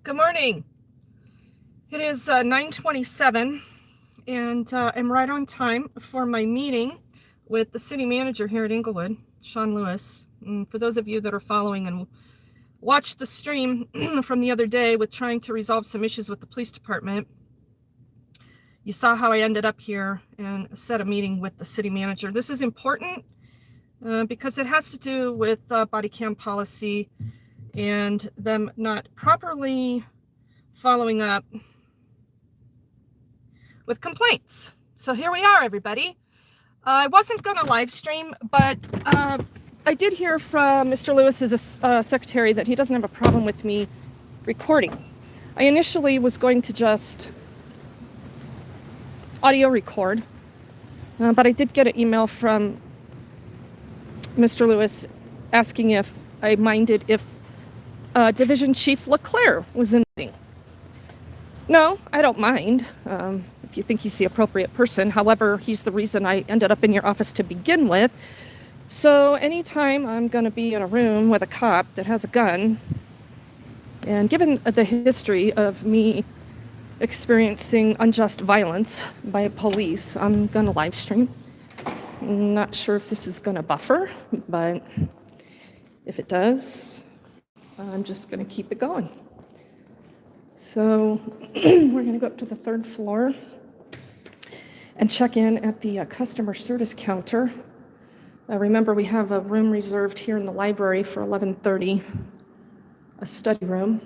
Good morning. It is 9:27, and I'm right on time for my meeting with the city manager here at Englewood, Sean Lewis. And for those of you that are following and watched the stream from the other day with trying to resolve some issues with the police department, you saw how I ended up here and set a meeting with the city manager. This is important because it has to do with body cam policy and them not properly following up with complaints. So here we are, everybody. I wasn't going to live stream, but I did hear from Mr. Lewis's secretary that he doesn't have a problem with me recording. I initially was going to just audio record, but I did get an email from Mr. Lewis asking if I minded if Division Chief Leclerc was in the meeting. No, I don't mind if you think he's the appropriate person. However, he's the reason I ended up in your office to begin with. So anytime I'm going to be in a room with a cop that has a gun, and given the history of me experiencing unjust violence by police, I'm going to live stream. I'm not sure if this is going to buffer, but if it does, I'm just going to keep it going. So we're going to go up to the third floor and check in at the customer service counter. Remember, we have a room reserved here in the library for 11:30, a study room.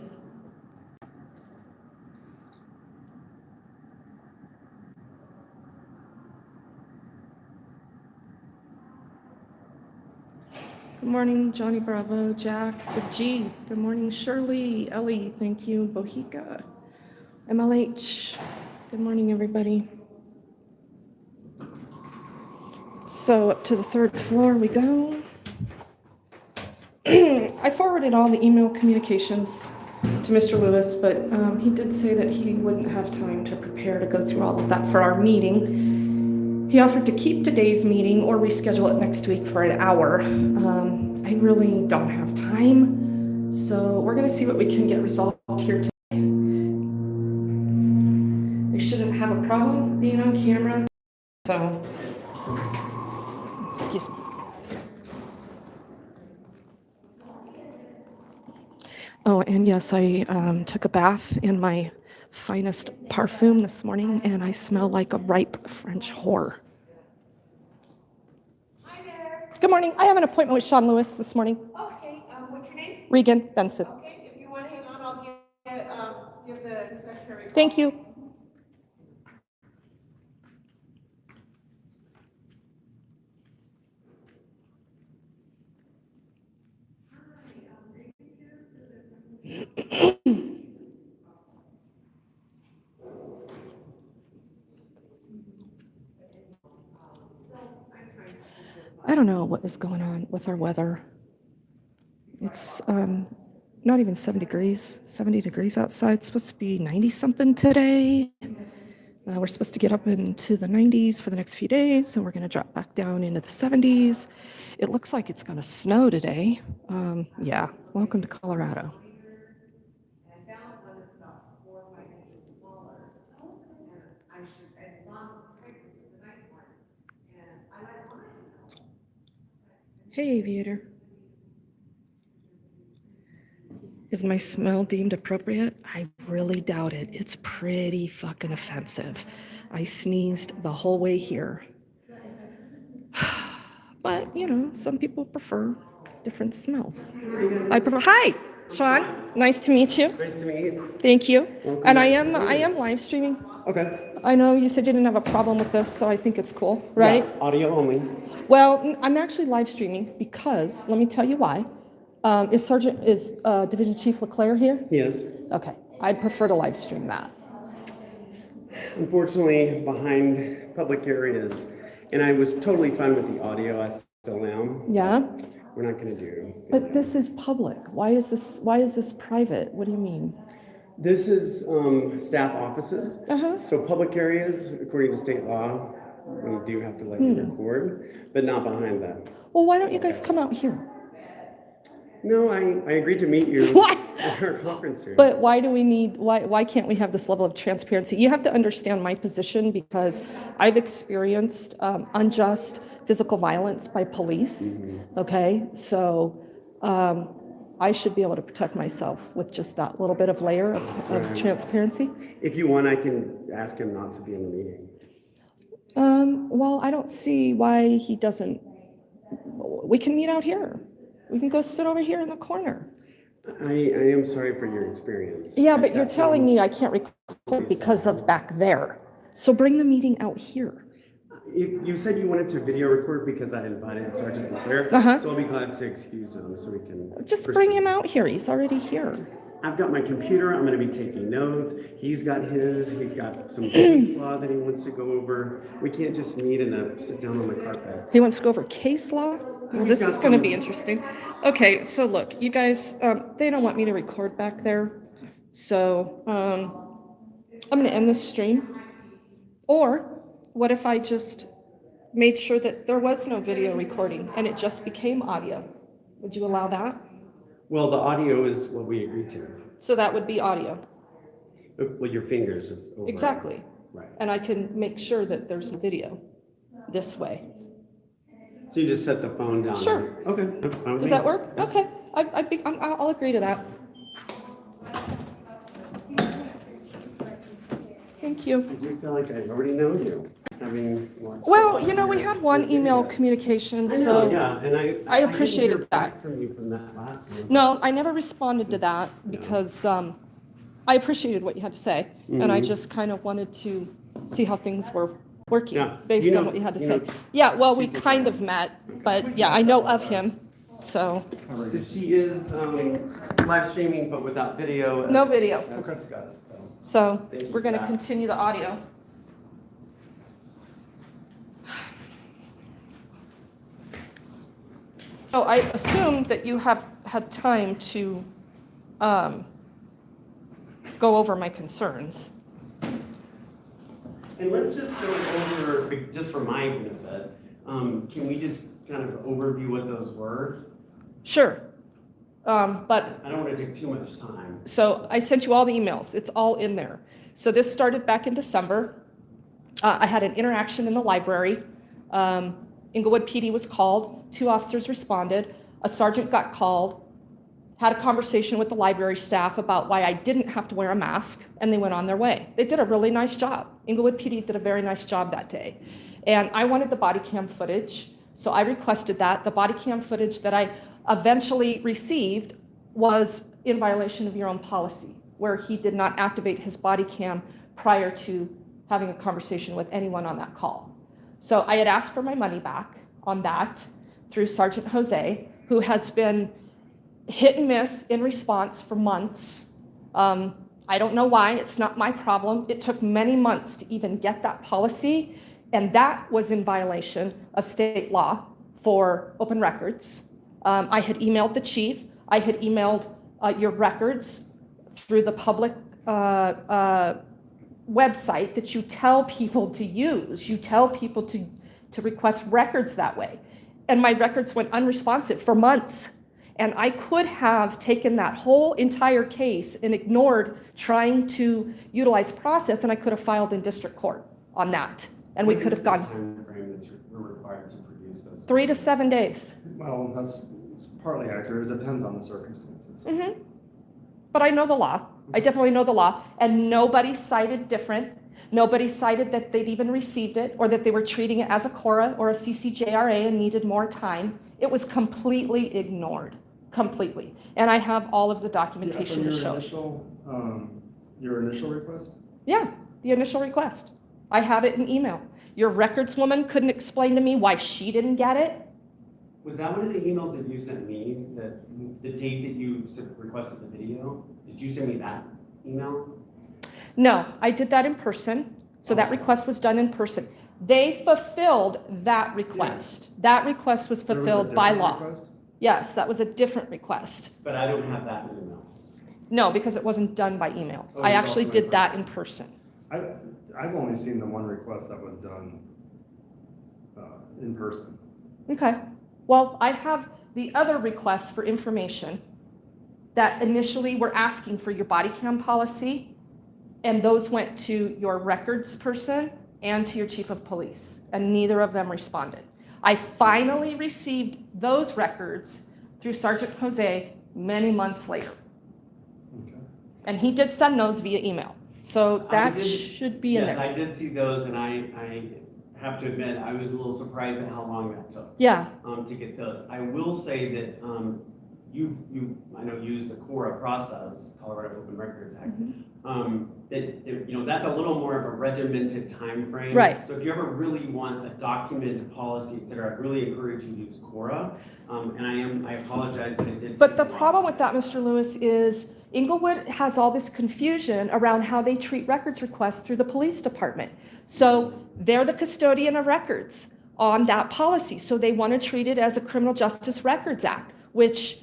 Good morning, Johnny Bravo, Jack, the G. Good morning, Shirley, Ellie, thank you, Bohica, MLH. Good morning, everybody. So up to the third floor we go. I forwarded all the email communications to Mr. Lewis, but he did say that he wouldn't have time to prepare to go through all of that for our meeting. He offered to keep today's meeting or reschedule it next week for an hour. I really don't have time, so we're going to see what we can get resolved here today. They shouldn't have a problem being on camera, so excuse me. Oh, and yes, I took a bath in my finest parfum this morning, and I smell like a ripe French whore. Hi there. Good morning. I have an appointment with Sean Lewis this morning. Okay, what's your name? Regan Benson. Okay, if you want to hang on, I'll give the secretary a call. Thank you. I don't know what is going on with our weather. It's not even 70 degrees outside. It's supposed to be 90 something today. We're supposed to get up into the 90s for the next few days, and we're going to drop back down into the 70s. It looks like it's going to snow today. Yeah, welcome to Colorado. I found one that's about 4 or 5 inches smaller. And it's on Craigslist, it's a nice one. And I like mine. Hey, Aviator. Is my smell deemed appropriate? I really doubt it. It's pretty fucking offensive. I sneezed the whole way here. But, you know, some people prefer different smells. I prefer. Hi, Sean. Nice to meet you. Nice to meet you. Thank you. Welcome And I back. am live streaming. Okay. I know you said you didn't have a problem with this, so I think it's cool, right? Yeah, audio only. Well, I'm actually live streaming because, let me tell you why. Is Division Chief Leclerc here? Yes. Okay, I'd prefer to live stream that. Unfortunately, behind public areas, and I was totally fine with the audio. I still am. Yeah? We're not going to do. But this is public. Why is this private? What do you mean? This is staff offices. Uh-huh. So public areas, according to state law, we do have to let you record, but not behind that. Well, why don't you guys come out here? No, I agreed to meet you What? at our conference room. But why can't we have this level of transparency? You have to understand my position because I've experienced unjust physical violence by police, okay? So I should be able to protect myself with just that little bit of layer of Right. transparency. If you want, I can ask him not to be in the meeting. Well, I don't see why he doesn't. We can meet out here. We can go sit over here in the corner. I am sorry for your experience. Yeah, but you're That telling me I sounds- can't record because of back there. So bring the meeting out here. If you said you wanted to video record because I invited Sergeant Leclerc, Uh-huh. so I'll be glad to excuse him so we can. Just proceed. bring him out here. He's already here. I've got my computer. I'm going to be taking notes. He's got his. He's got some case law that he wants to go over. We can't just meet and sit down on the carpet. He wants to go over case law. Well, this got is going to some- be interesting. Okay, so look, you guys, they don't want me to record back there. So I'm going to end this stream. Or what if I just made sure that there was no video recording and it just became audio? Would you allow that? Well, the audio is what we agreed to. So that would be audio. Well, your fingers just over. Exactly. Right. And I can make sure that there's a video this way. So you just set the phone down. Sure. Okay. that's fine with Does me. that work? Yes. Okay, I'll agree to that. Thank you. I do feel like I already know you, having watched. Well, you know, we had one email communication, I know, so. yeah, and I I didn't appreciated hear that. back from you from that last one. No, I never responded to that because I appreciated what you had to say. And I just kind of wanted to see how things were working Yeah, based you on know- what you had to you say. know- Yeah, well, we kind of met, but yeah, I know of him, so. So she is live streaming, but without video. No video. As discussed, so. So Thank you we're going to for that. continue the audio. So I assume that you have had time to go over my concerns. And let's just go over, just for my benefit, can we just kind of overview what those were? Sure. But I don't want to take too much time. so I sent you all the emails. It's all in there. So this started back in December. I had an interaction in the library. Englewood PD was called. 2 officers responded. A sergeant got called, had a conversation with the library staff about why I didn't have to wear a mask, and they went on their way. They did a really nice job. Englewood PD did a very nice job that day. And I wanted the body cam footage, so I requested that. The body cam footage that I eventually received was in violation of your own policy, where he did not activate his body cam prior to having a conversation with anyone on that call. So I had asked for my money back on that through Sergeant Jose, who has been hit and miss in response for months. I don't know why, it's not my problem. It took many months to even get that policy, and that was in violation of state law for open records. I had emailed the chief, I had emailed your records through the public website that you tell people to use. You tell people to request records that way. And my records went unresponsive for months. And I could have taken that whole entire case and ignored trying to utilize process, and I could have filed in district court on that. And we could have gone Time frame that we're required to produce those. 3 to 7 days. Well, that's partly accurate. It depends on the circumstances. But I know the law. I definitely know the law. And nobody cited different. Nobody cited that they'd even received it or that they were treating it as a CORA or a CCJRA and needed more time. It was completely ignored. Completely. And I have all of the documentation to show. Your initial request? Yeah, the initial request. I have it in email. Your records woman couldn't explain to me why she didn't get it. Was that one of the emails that you sent me, that the date that you requested the video? Did you send me that email? No, I did that in person. So that request was done in person. They fulfilled that request. That request was There was a fulfilled by different law. request? Yes, that was a different request. But I don't have that in email. No, because it wasn't done by email. Oh, I it's actually also in did that in person. I've only seen the one request that was done in person. Okay. Well, I have the other requests for information that initially were asking for your body cam policy, and those went to your records person and to your chief of police, and neither of them responded. I finally received those records through Sergeant Jose many months later. Okay. And he did send those via email. So that should be in Yes, there. I did see those, and I have to admit, I was a little surprised at how long that took. Yeah, To get those. I will say that, you've, I know, used the CORA process, Colorado Open Records Act. That's a little more of a regimented timeframe. Right. So if you ever really want a documented policy, et cetera, I'd really encourage you to use CORA. And I apologize that it did. but take the a while. problem with that, Mr. Lewis, is Englewood has all this confusion around how they treat records requests through the police department. So they're the custodian of records on that policy. So they want to treat it as a Criminal Justice Records Act, which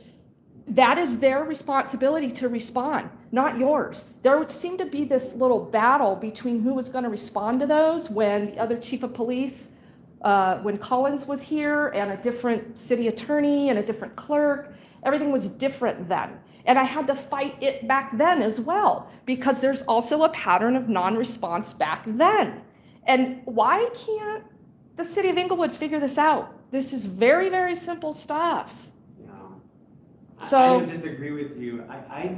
that is their responsibility to respond, not yours. There seemed to be this little battle between who was going to respond to those when the other chief of police, when Collins was here, and a different city attorney and a different clerk. Everything was different then. And I had to fight it back then as well, because there's also a pattern of non-response back then. And why can't the city of Englewood figure this out? This is very, very simple stuff. So- I disagree with you. I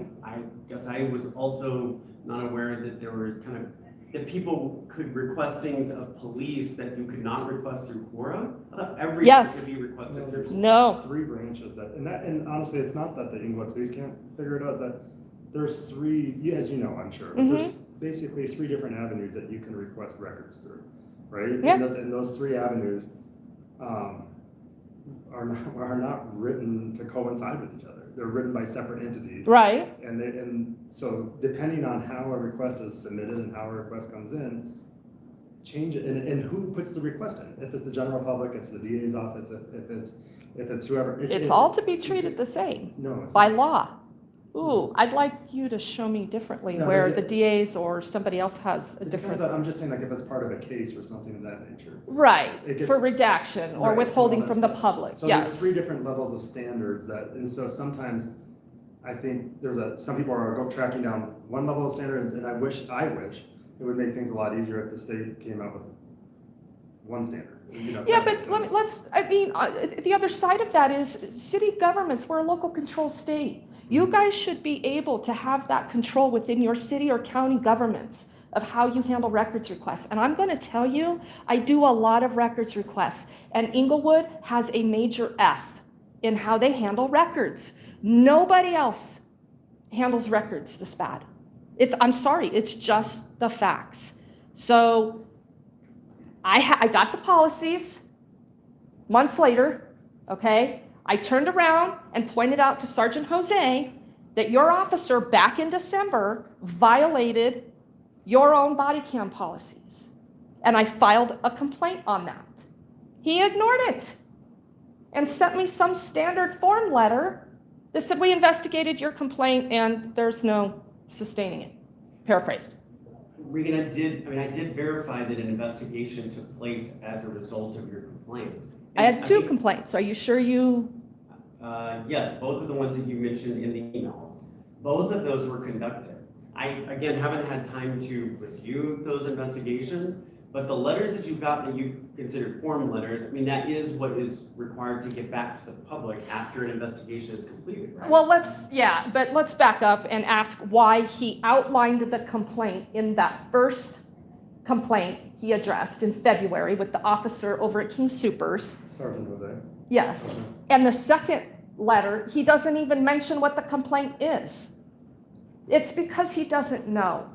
guess I was also not aware that there were that people could request things of police that you could not request through CORA. I thought everything Yes. could be requested No, through. there's No. 3 branches and honestly, it's not that the Englewood police can't figure it out, that there's 3, as you know, I'm sure, but there's basically 3 different avenues that you can request records through, right? Yeah. And those 3 avenues are not written to coincide with each other. They're written by separate entities. Right. And so depending on how a request is submitted and how a request comes in, change it, and who puts the request in? If it's the general public, it's the DA's office, if it's whoever. It's all to be treated the same No, it's by not. law. Ooh, I'd like you to show me differently No, where it- the DAs or somebody else has a It different. depends on, I'm just saying, like, if it's part of a case or something of that nature. Right, It gets- for redaction or Right, withholding all that from the stuff. public, So there's yes. 3 different levels of standards and so sometimes I think some people are tracking down one level of standards, and I wish it would make things a lot easier if the state came out with one standard. Yeah, but the other side of that is city governments, we're a local control state. You guys should be able to have that control within your city or county governments of how you handle records requests. And I'm going to tell you, I do a lot of records requests, and Englewood has a major F in how they handle records. Nobody else handles records this bad. I'm sorry, it's just the facts. So I got the policies months later, okay? I turned around and pointed out to Sergeant Jose that your officer back in December violated your own body cam policies. And I filed a complaint on that. He ignored it and sent me some standard form letter that said, we investigated your complaint and there's no sustaining it. Paraphrased. Regan, I did verify that an investigation took place as a result of your complaint. I had And 2 think- complaints. Are you sure you? Yes, both of the ones that you mentioned in the emails. Both of those were conducted. I, again, haven't had time to review those investigations, but the letters that you got that you considered form letters, that is what is required to get back to the public after an investigation is completed, right? Well, let's back up and ask why he outlined the complaint in that first complaint he addressed in February with the officer over at King Soopers. Sergeant Jose. Yes. Okay. And the second letter, he doesn't even mention what the complaint is. It's because he doesn't know.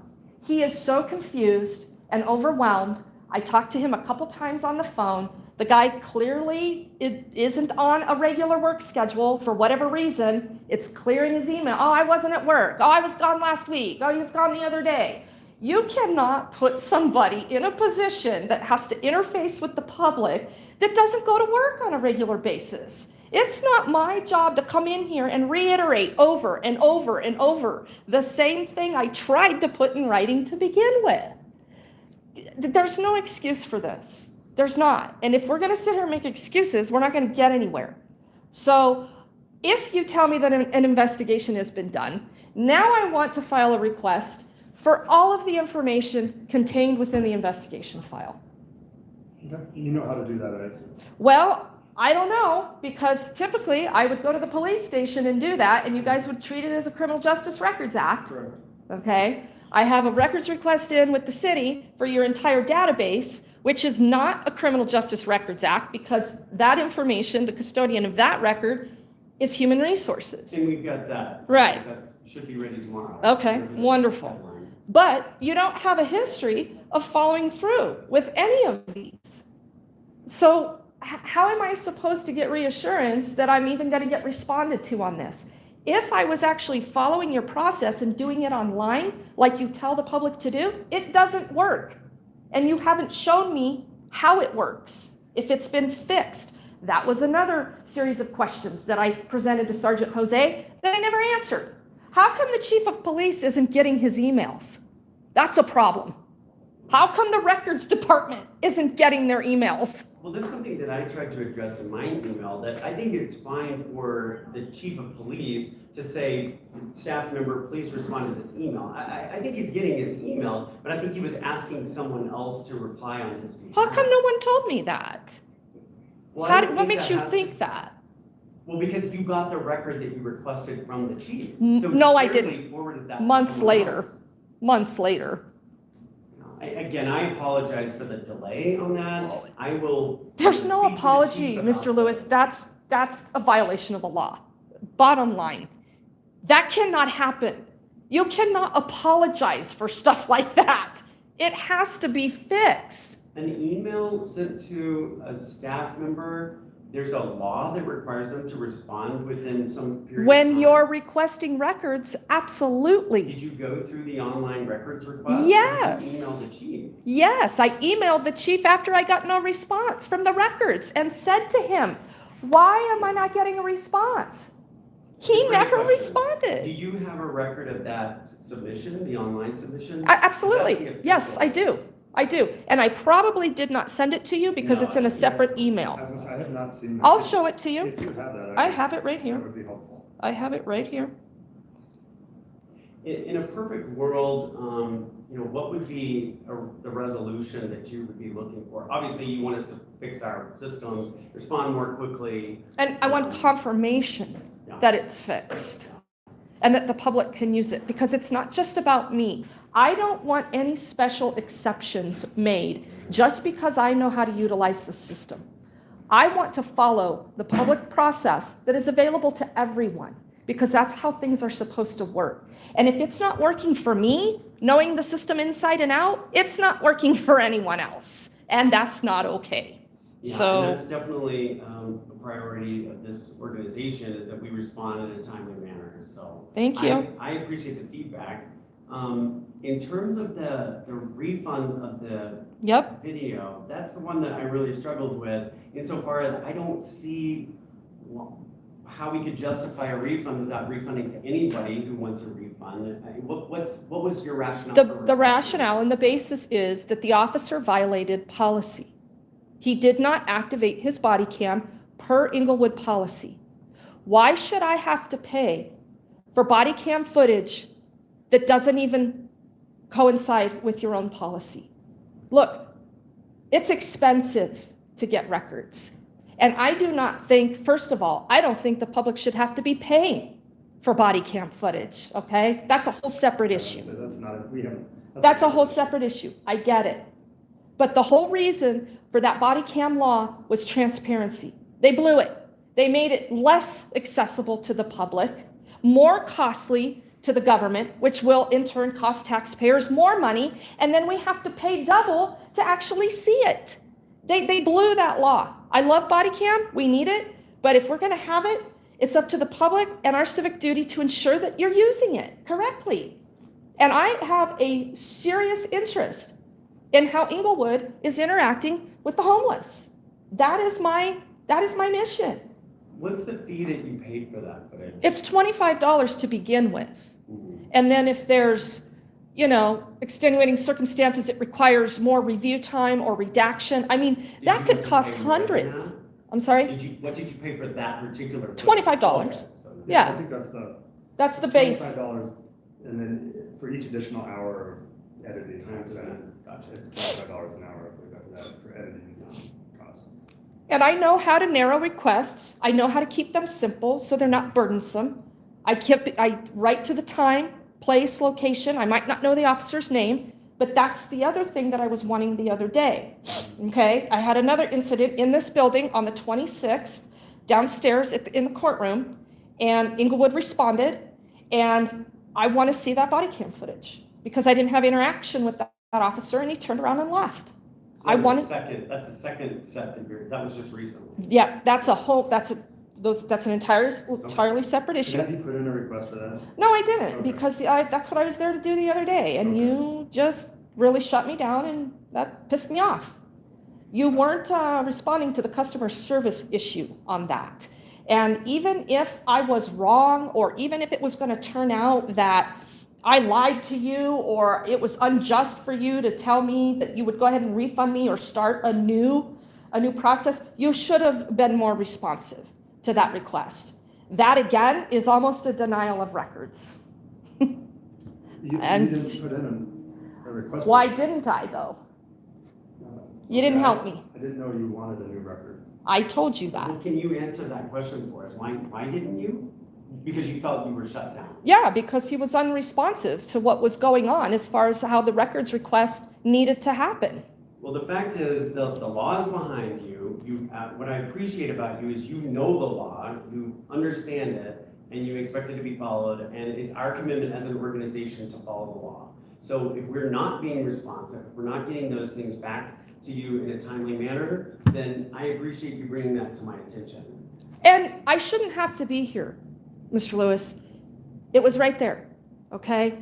He is so confused and overwhelmed. I talked to him a couple times on the phone. The guy clearly isn't on a regular work schedule for whatever reason. It's clear in his email. Oh, I wasn't at work. Oh, I was gone last week. Oh, he was gone the other day. You cannot put somebody in a position that has to interface with the public that doesn't go to work on a regular basis. It's not my job to come in here and reiterate over and over and over the same thing I tried to put in writing to begin with. There's no excuse for this. There's not. And if we're going to sit here and make excuses, we're not going to get anywhere. So if you tell me that an investigation has been done, now I want to file a request for all of the information contained within the investigation file. Okay. You know how to do that, I assume. Well, I don't know, because typically I would go to the police station and do that, and you guys would treat it as a Criminal Justice Records Act. Correct. Okay? I have a records request in with the city for your entire database, which is not a Criminal Justice Records Act, because that information, the custodian of that record, is human resources. And we've got that. Right. That should be ready tomorrow. Okay, wonderful. Deadline. But you don't have a history of following through with any of these. So how am I supposed to get reassurance that I'm even going to get responded to on this? If I was actually following your process and doing it online, like you tell the public to do, it doesn't work. And you haven't shown me how it works, if it's been fixed. That was another series of questions that I presented to Sergeant Jose that I never answered. How come the chief of police isn't getting his emails? That's a problem. How come the records department isn't getting their emails? Well, this is something that I tried to address in my email, that I think it's fine for the chief of police to say, staff member, please respond to this email. I think he's getting his emails, but I think he was asking someone else to reply on his behalf. How come no one told me that? Well, I don't What think makes that you has to- think that? Well, because you got the record that you requested from the chief. So No, I clearly didn't. forwarded that to Months someone later. else. Months later. Again, I apologize for the delay on that. I will. There's no speak to the apology, chief about Mr. Lewis. That's a violation of the law. Bottom line. That cannot happen. You cannot apologize for stuff like that. It has to be fixed. An email sent to a staff member, there's a law that requires them to respond within some period of When time. you're requesting records, absolutely. Did you go through the online records request? Yes. Or did you email the chief? Yes, I emailed the chief after I got no response from the records and said to him, why am I not getting a response? He Great never question. responded. Do you have a record of that submission, the online submission? Absolutely. That's the Yes, I official- do. I do. And I probably did not send it to you because No, it's in a separate email. I have not seen that. I'll show it to you. If you have that. I have it right That here. would be helpful. I have it right here. In a perfect world, what would be the resolution that you would be looking for? Obviously, you want us to fix our systems, respond more quickly. And I want confirmation Yeah. that it's fixed and that the public can use it, because it's not just about me. I don't want any special exceptions made just because I know how to utilize the system. I want to follow the public process that is available to everyone, because that's how things are supposed to work. And if it's not working for me, knowing the system inside and out, it's not working for anyone else. And that's not okay. Yeah, So- and that's definitely a priority of this organization, is that we respond in a timely manner, so. Thank you. I appreciate the feedback. In terms of the refund of the Yep. video, that's the one that I really struggled with, insofar as I don't see how we could justify a refund without refunding to anybody who wants a refund. What was your rationale? for The requesting? rationale and the basis is that the officer violated policy. He did not activate his body cam per Englewood policy. Why should I have to pay for body cam footage that doesn't even coincide with your own policy? Look, it's expensive to get records. And I do not think, first of all, I don't think the public should have to be paying for body cam footage, okay? That's a whole separate issue. So that's not, we haven't. That's a whole separate issue. I get it. But the whole reason for that body cam law was transparency. They blew it. They made it less accessible to the public, more costly to the government, which will in turn cost taxpayers more money, and then we have to pay double to actually see it. They blew that law. I love body cam. We need it. But if we're going to have it, it's up to the public and our civic duty to ensure that you're using it correctly. And I have a serious interest in how Englewood is interacting with the homeless. That is my mission. What's the fee that you paid for that footage? It's $25 to begin with. Mhm. And then if there's, extenuating circumstances, it requires more review time or redaction. I mean, Did that you could have to cost pay more than hundreds. that? I'm sorry? What did you pay for that particular? $25. Okay, so- Yeah. I think that's the. That's the base. $25, and then for each additional hour of editing time spent, Gotcha. it's $25 an hour if we got that for editing costs. And I know how to narrow requests. I know how to keep them simple so they're not burdensome. I write to the time, place, location. I might not know the officer's name, but that's the other thing that I was wanting the other day. Okay, I had another incident in this building on the 26th, downstairs in the courtroom, and Englewood responded, and I want to see that body cam footage because I didn't have interaction with that officer, and he turned around and left. So I wanted. That's the second set that was just recently. Yeah, that's an entirely separate issue. Have you put in a request for that? No, I didn't, Okay. because that's what I was there to do the other day, and Okay. you just really shut me down, and that pissed me off. You weren't responding to the customer service issue on that. And even if I was wrong, or even if it was going to turn out that I lied to you, or it was unjust for you to tell me that you would go ahead and refund me or start a new process, you should have been more responsive to that request. That again is almost a denial of records. You And- didn't put in a request. Why didn't I though? You didn't help me. I didn't know you wanted a new record. I told you that. Well, can you answer that question for us? Why didn't you? Because you felt you were shut down. Yeah, because he was unresponsive to what was going on as far as how the records request needed to happen. Well, the fact is, the law is behind you. What I appreciate about you is you know the law, you understand it, and you expect it to be followed, and it's our commitment as an organization to follow the law. So if we're not being responsive, if we're not getting those things back to you in a timely manner, then I appreciate you bringing that to my attention. And I shouldn't have to be here, Mr. Lewis. It was right there, okay?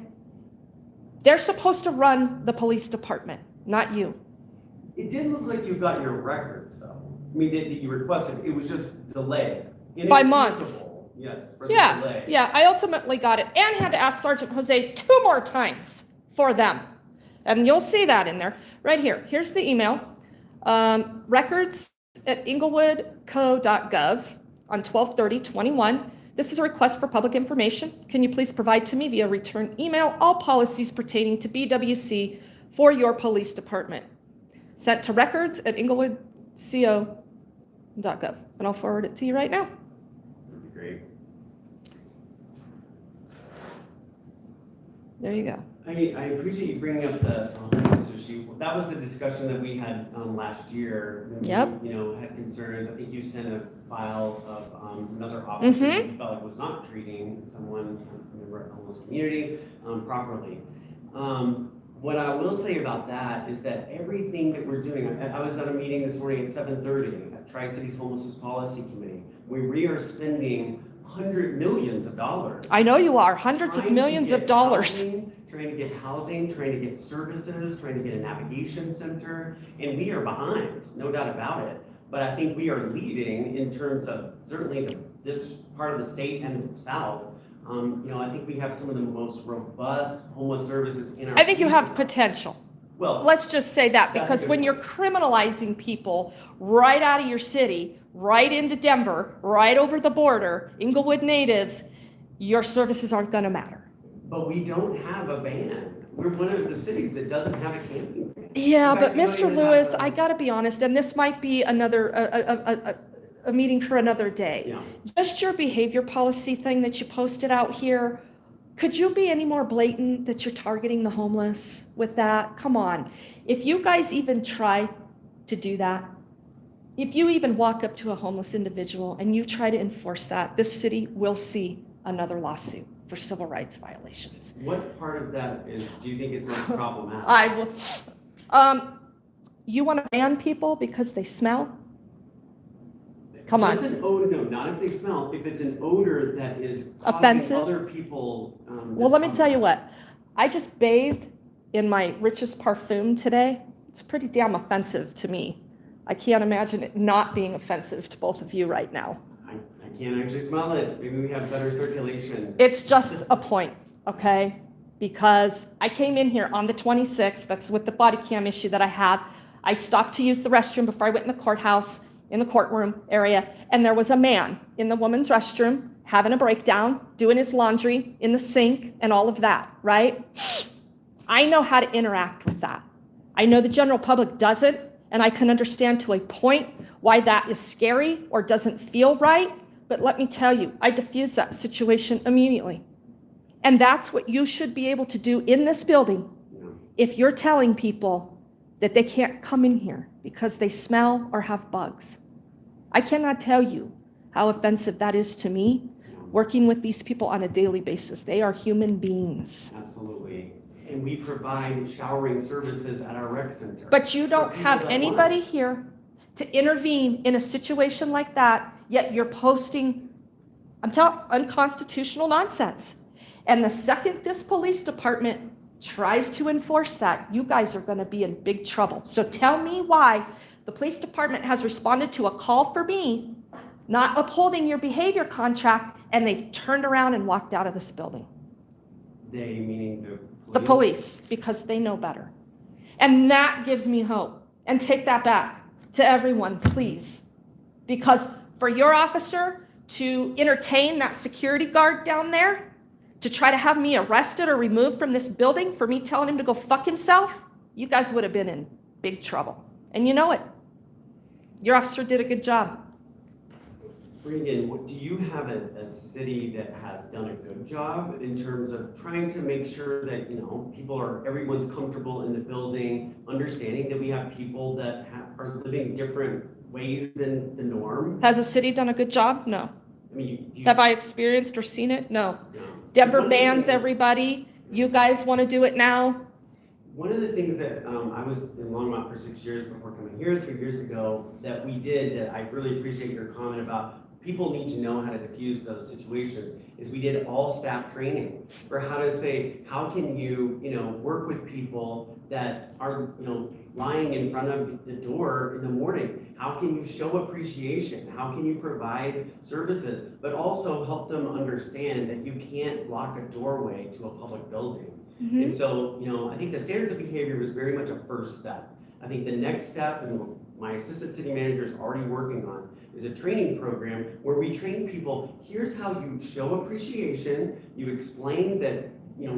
They're supposed to run the police department, not you. It did look like you got your records, though. I mean, that you requested, it was just delayed. By months. Inexcusable, yes, for the Yeah, delay. yeah, I ultimately got it and had to ask Sergeant Jose 2 more times for them. And you'll see that in there, right here. Here's the email. Records at englewoodco.gov on 12/30/21. This is a request for public information. Can you please provide to me via return email all policies pertaining to BWC for your police department? Sent to records at englewoodco.gov. And I'll forward it to you right now. That'd be great. There you go. I appreciate you bringing up the homeless issue. That was the discussion that we had last year. When Yep. we, had concerns. I think you sent a file of another officer that you felt like was not treating someone from the homeless community properly. What I will say about that is that everything that we're doing, I was at a meeting this morning at 7:30 at Tri-Cities Homelessness Policy Committee. We are spending millions of dollars. I know you are, hundreds of trying to millions get of dollars. trying to get housing, trying to get services, trying to get a navigation center, and we are behind, no doubt about it. But I think we are leading in terms of certainly this part of the state and the South. I think we have some of the most robust homeless services in our. I think you have potential. Well, Let's just say that, That's a because good when you're point. criminalizing people right out of your city, right into Denver, right over the border, Englewood natives, your services aren't going to matter. but we don't have a van. We're one of the cities that doesn't have a camping van. Yeah, In but fact, we don't Mr. even Lewis, have I got to be honest, and this might be another a meeting for another day. Yeah. Just your behavior policy thing that you posted out here, could you be any more blatant that you're targeting the homeless with that? Come on. If you guys even try to do that, if you even walk up to a homeless individual and you try to enforce that, this city will see another lawsuit for civil rights violations. What part of that do you think is most problematic? I will. You want to ban people because they smell? Come on. Just an odor, no, not if they smell, if it's an odor that is causing Offensive? other people. Well, let me tell you discomfort. what. I just bathed in my richest perfume today. It's pretty damn offensive to me. I can't imagine it not being offensive to both of you right now. I can't actually smell it. Maybe we have better circulation. It's just a point, okay? Because I came in here on the 26th, that's with the body cam issue that I had. I stopped to use the restroom before I went in the courthouse. in the courtroom area, and there was a man in the woman's restroom having a breakdown, doing his laundry in the sink and all of that, right? I know how to interact with that. I know the general public doesn't, and I can understand to a point why that is scary or doesn't feel right. But let me tell you, I diffused that situation immediately. And that's what you should be able to do in this building if you're telling people that they can't come in here because they smell or have bugs. I cannot tell you how offensive that is to me, working with these people on a daily basis. They are human beings. Absolutely. And we provide showering services at our rec center. But you don't have anybody here to intervene in a situation like that, yet you're posting, unconstitutional nonsense. And the second this police department tries to enforce that, you guys are going to be in big trouble. So tell me why the police department has responded to a call for me, not upholding your behavior contract, and they've turned around and walked out of this building. They, meaning The police, because they know better. And that gives me hope. And take that back to everyone, please. Because for your officer to entertain that security guard down there, to try to have me arrested or removed from this building for me telling him to go fuck himself, you guys would have been in big trouble. And you know it. Your officer did a good job. Regan, do you have a city that has done a good job in terms of trying to make sure that, everyone's comfortable in the building, understanding that we have people that are living different ways than the norm? Has the city done a good job? No. I mean, Have I experienced or seen it? No. No. Denver bans everybody. You guys want to do it now? One of the things that I was in Longmont for 6 years before coming here 3 years ago that we did that I really appreciate your comment about people need to know how to diffuse those situations is we did all staff training for how to say, how can you, work with people that are, lying in front of the door in the morning? How can you show appreciation? How can you provide services, but also help them understand that you can't block a doorway to a public building? Mm-hmm. And so, I think the standards of behavior was very much a first step. I think the next step, and what my assistant city manager is already working on, is a training program where we train people, here's how you show appreciation, you explain that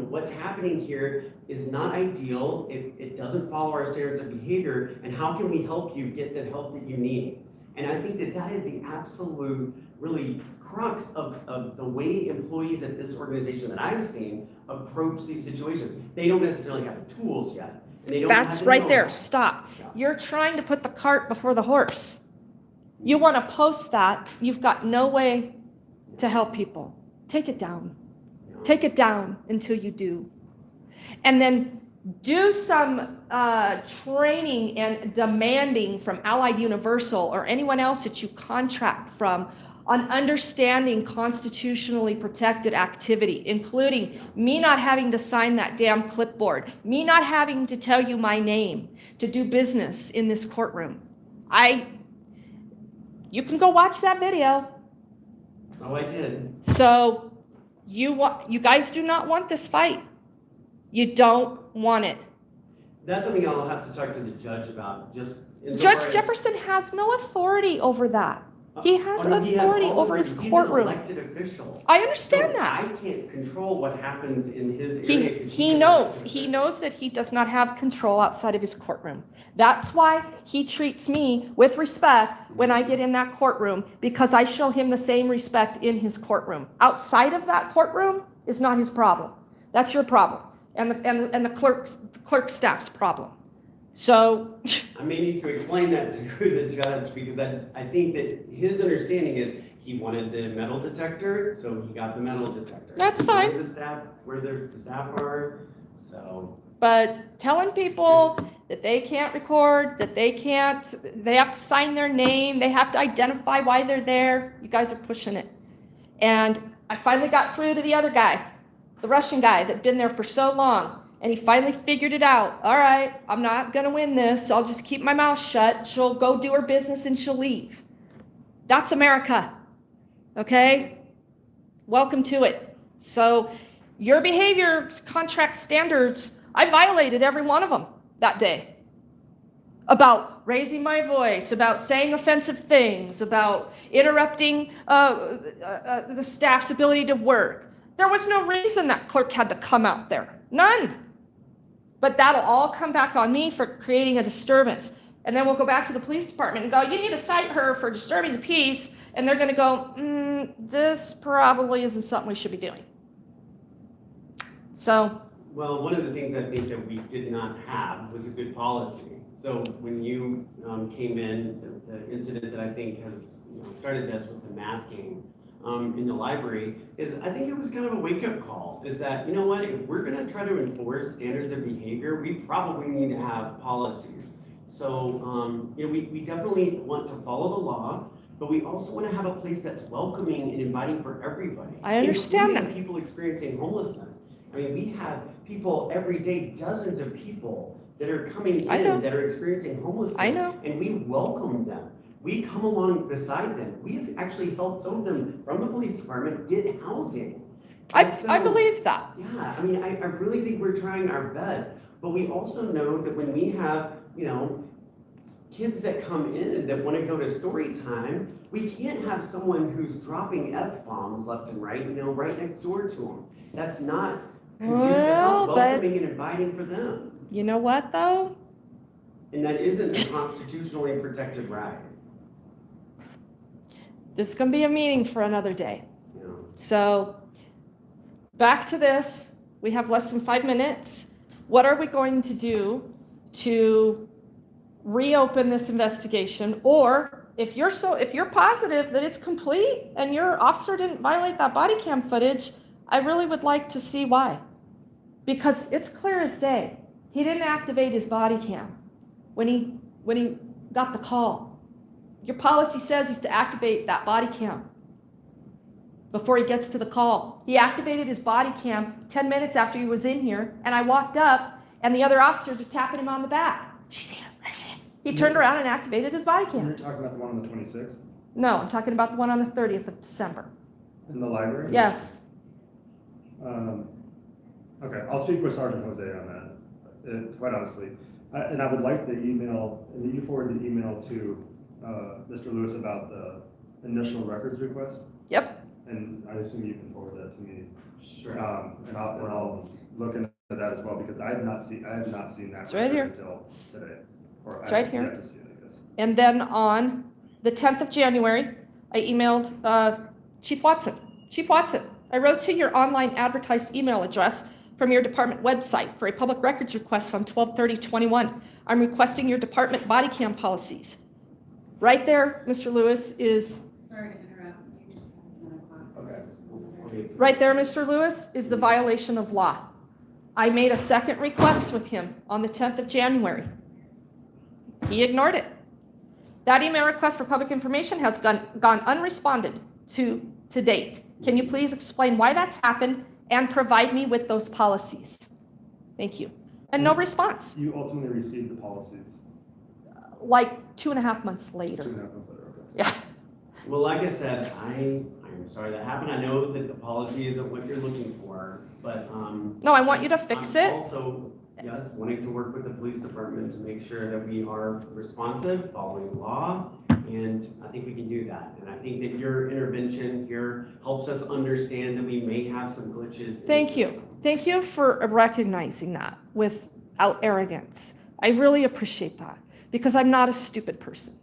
what's happening here is not ideal, it doesn't follow our standards of behavior, and how can we help you get the help that you need? And I think that is the absolute, really, crux of the way employees at this organization that I've seen approach these situations. They don't necessarily have the tools yet. And they don't That's have right there. Stop. Yeah. You're trying to put the cart before the horse. You want to post that. You've got no way to help people. Take it down. Take it down until you do. And then do some training and demanding from Allied Universal or anyone else that you contract from on understanding constitutionally protected activity, including me not having to sign that damn clipboard, me not having to tell you my name to do business in this courtroom. You can go watch that video. Oh, I did. So you guys do not want this fight. You don't want it. That's something I'll have to talk to the judge about. Judge Jefferson has no authority over that. He has authority over his courtroom. He's an elected official. I understand that. I can't control what happens in his area. He knows that he does not have control outside of his courtroom. That's why he treats me with respect when I get in that courtroom, because I show him the same respect in his courtroom. Outside of that courtroom is not his problem. That's your problem, and the clerk staff's problem. So I may need to explain that to the judge, because I think that his understanding is he wanted the metal detector, so he got the metal detector. That's fine. Where the staff are, so. But telling people that they can't record, that they have to sign their name, they have to identify why they're there, you guys are pushing it. And I finally got through to the other guy, the Russian guy that'd been there for so long. And he finally figured it out. All right, I'm not going to win this. I'll just keep my mouth shut. She'll go do her business and she'll leave. That's America. Okay? Welcome to it. So your behavior contract standards, I violated every one of them that day. About raising my voice, about saying offensive things, about interrupting the staff's ability to work. There was no reason that clerk had to come out there. None. But that'll all come back on me for creating a disturbance. And then we'll go back to the police department and go, you need to cite her for disturbing the peace. And they're going to go, this probably isn't something we should be doing. So. Well, one of the things I think that we did not have was a good policy. So when you came in, the incident that I think has started this with the masking in the library is, I think it was kind of a wake-up call, is that, you know what, if we're going to try to enforce standards of behavior, we probably need to have policies. So, we definitely want to follow the law, but we also want to have a place that's welcoming and inviting for everybody. I understand including that. people experiencing homelessness. I mean, we have people every day, dozens of people that are coming in that are experiencing homelessness. I know. And we welcome them. We come along beside them. We have actually helped some of them from the police department get housing. I believe that. Yeah, I mean, I really think we're trying our best, but we also know that when we have, kids that come in that want to go to story time, we can't have someone who's dropping F-bombs left and right, right next door to them. That's not welcoming and inviting for them. You know what, though? And that isn't a constitutionally protected right. This is going to be a meeting for another day. So back to this. We have less than 5 minutes. What are we going to do to reopen this investigation? Or if you're positive that it's complete and your officer didn't violate that body cam footage, I really would like to see why. Because it's clear as day. He didn't activate his body cam when he got the call. Your policy says he's to activate that body cam before he gets to the call. He activated his body cam 10 minutes after he was in here, and I walked up, and the other officers are tapping him on the back. He turned around and activated his body cam. You're talking about the one on the 26th? No, I'm talking about the one on the 30th of December. In the library? Yes. Okay, I'll speak with Sergeant Jose on that, quite honestly. And I would like the email, and you forward the email to Mr. Lewis about the initial records request. Yep. And I assume you can forward that to me. Sure. And I'll look into that as well, because I have not seen that It's right here. until today. Or It's I right have here. yet to see it, I guess. And then on the 10th of January, I emailed Chief Watson. Chief Watson, I wrote to your online advertised email address from your department website for a public records request on 12/30/21. I'm requesting your department body cam policies. Right there, Mr. Lewis, is Sorry to interrupt, you just had 10 o'clock. Okay. right there, Mr. Lewis, is the violation of law. I made a second request with him on the 10th of January. He ignored it. That email request for public information has gone unresponded to date. Can you please explain why that's happened and provide me with those policies? Thank you. And no response. You ultimately received the policies Like 2.5 months later. 2.5 months later, okay. Yeah. Well, like I said, I'm sorry that happened. I know that apology isn't what you're looking for, but No, I want you to fix I'm it. also, yes, wanting to work with the police department to make sure that we are responsive, following the law, and I think we can do that. And I think that your intervention here helps us understand that we may have some glitches in the Thank you. system. Thank you for recognizing that without arrogance. I really appreciate that because I'm not a stupid person.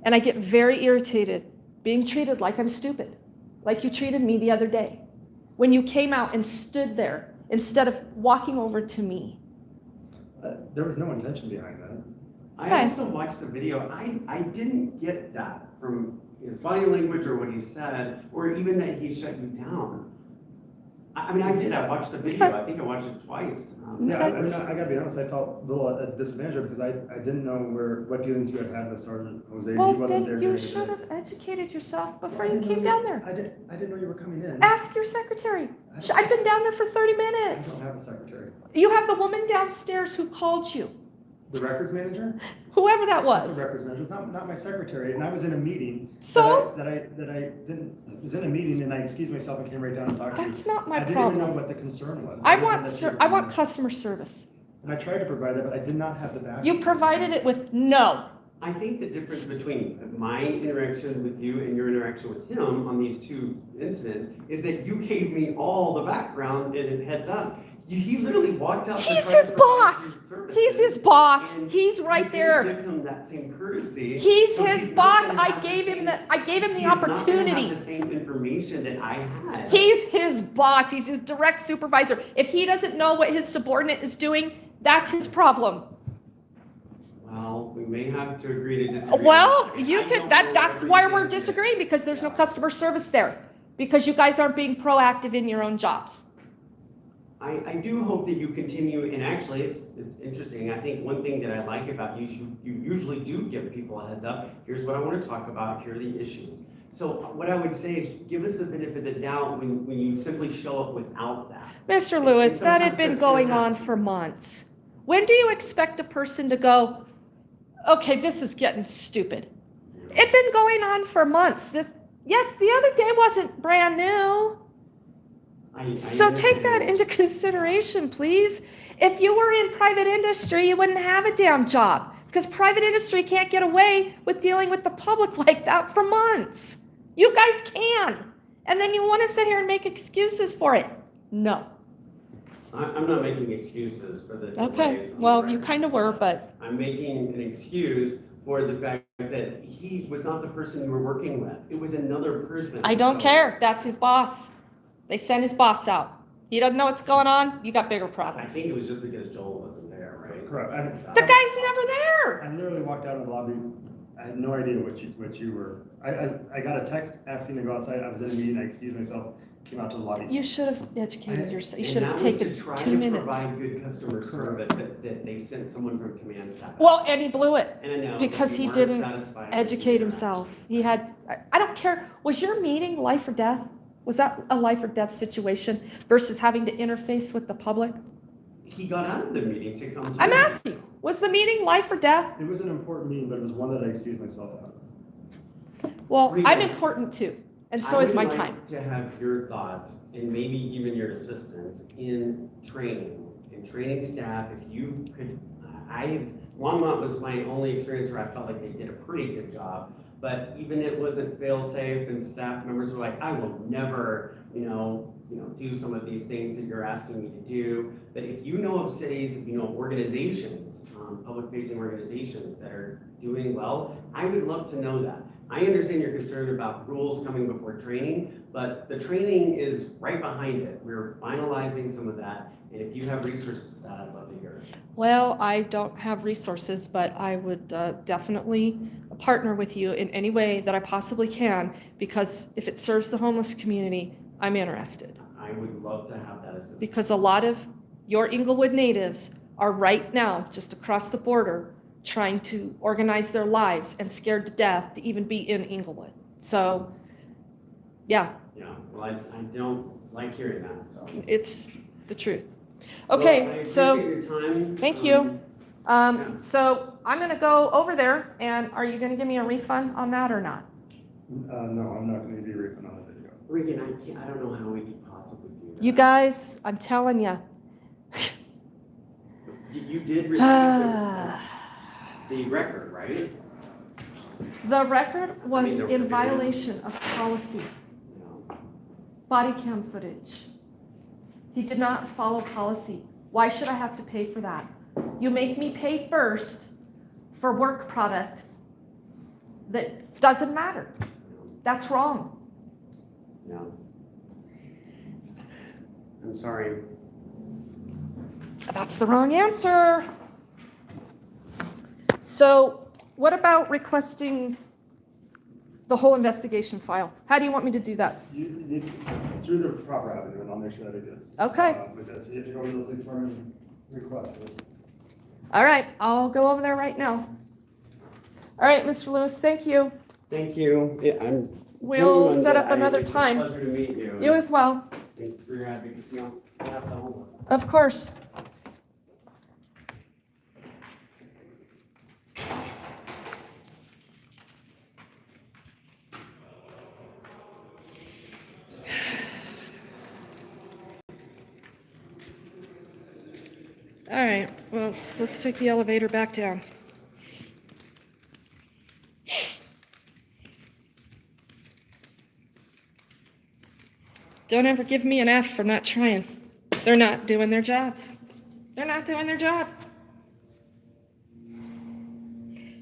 And I get very irritated being treated like I'm stupid, like you treated me the other day when you came out and stood there instead of walking over to me. There was no intention behind that. I Okay. also watched the video. I didn't get that from his body language or what he said, or even that he shut you down. I mean, I did. I watched the video. I think I watched it twice. Yeah, I mean, I gotta be honest, I felt a little at a disadvantage because I didn't know what dealings you had with Sergeant Jose. He Well, wasn't there then you during the should day. have educated yourself before I you didn't came know down there. I didn't know you were coming in. Ask your secretary. I've been down there for 30 I minutes. don't have a secretary. You have the woman downstairs who called you, The records manager? whoever that That's was. the records manager, not my secretary, and I was in a meeting. So? That I didn't, was in a meeting and I excused myself and came right down and talked to you. That's not my I didn't even know problem. what the concern was. I Other than want that you were I want coming in. customer service. And I tried to provide that, but I did not have the back. You provided it with no. I think the difference between my interaction with you and your interaction with him on these two incidents is that you gave me all the background and a heads up. He literally walked out. He's his boss. He's his boss. He's right there. Give him that same courtesy. He's So his he's boss. not gonna I have gave the him same- the He's opportunity. not gonna have the same information that I had. He's his boss. He's his direct supervisor. If he doesn't know what his subordinate is doing, that's his problem. Well, we may have to agree to disagree. Well, I you don't could, know that's why we're everything. disagreeing, because there's no customer service there. Because you guys aren't being proactive in your own jobs. I do hope that you continue, and actually, it's interesting. I think one thing that I like about you, you usually do give people a heads up. Here's what I want to talk about. Here are the issues. So what I would say is give us the benefit of the doubt when you simply show up without that. Mr. Lewis, And that had sometimes been that's gonna going on happen. for months. When do you expect a person to go, okay, this is getting stupid? It's been going on for months. The other day wasn't brand new. I So take that understand. into consideration, please. If you were in private industry, you wouldn't have a damn job, because private industry can't get away with dealing with the public like that for months. You guys can. And then you want to sit here and make excuses for it. No. I'm not making excuses for the Okay. delays on the Well, you record. kind of were, but I'm making an excuse for the fact that he was not the person you were working with. It was another person. I don't So- care. That's his boss. They sent his boss out. He doesn't know what's going on. You got bigger I problems. think it was just because Joel wasn't there, right? Correct. The guy's never there. I literally walked out of the lobby. I had no idea what you were. I got a text asking to go outside. I was in a meeting. I excused myself, came out to the lobby. You should have educated yourself. You And should have that was taken to try 2 to minutes. provide good customer service that they sent someone from command staff. Well, and he blew it And I know. because that he you weren't didn't satisfied with educate the himself. interaction. He had, I don't care, was your meeting life or death? Was that a life or death situation versus having to interface with the public? He got out of the meeting to come to. I'm asking, was the meeting life or death? It was an important meeting, but it was one that I excused myself out of. Well, Rita, I'm important too, and so is my time. I would like to have your thoughts and maybe even your assistance in training staff. If you could, Longmont was my only experience where I felt like they did a pretty good job. But even it wasn't fail-safe, and staff members were like, I will never, do some of these things that you're asking me to do. But if you know of cities, if you know of organizations, public-facing organizations that are doing well, I would love to know that. I understand your concern about rules coming before training, but the training is right behind it. We're finalizing some of that, and if you have resources for that, I'd love to hear it. Well, I don't have resources, but I would definitely partner with you in any way that I possibly can, because if it serves the homeless community, I'm interested. I would love to have that assistance. Because a lot of your Englewood natives are right now just across the border trying to organize their lives and scared to death to even be in Englewood. So, yeah, Yeah, well, I don't like hearing that, so. it's the truth. Well, Okay, I so appreciate your time. thank you. So I'm going to go over there, and are you going to give me a refund on that or not? No, I'm not going to give you a refund on the video. Regan, I don't know how we could possibly do that. You guys, I'm telling you. You did receive the record, right? The record was I mean, the in video. violation of policy, No. body cam footage. He did not follow policy. Why should I have to pay for that? You make me pay first for work product that doesn't matter. That's wrong. No. I'm sorry. That's the wrong answer. So what about requesting the whole investigation file? How do you want me to do that? You through the proper avenue, and I'll make sure that it gets. Okay. With this, you have to go to the police department and request it. All right, I'll go over there right now. All right, Mr. Lewis, thank you. Thank you. Yeah, I'm. We'll genuine set that up another it's a time. Pleasure to meet you. You as well. Thanks for your advocacy on behalf of the homeless. Of course. All right, well, let's take the elevator back down. Don't ever give me an F for not trying. They're not doing their jobs. They're not doing their job.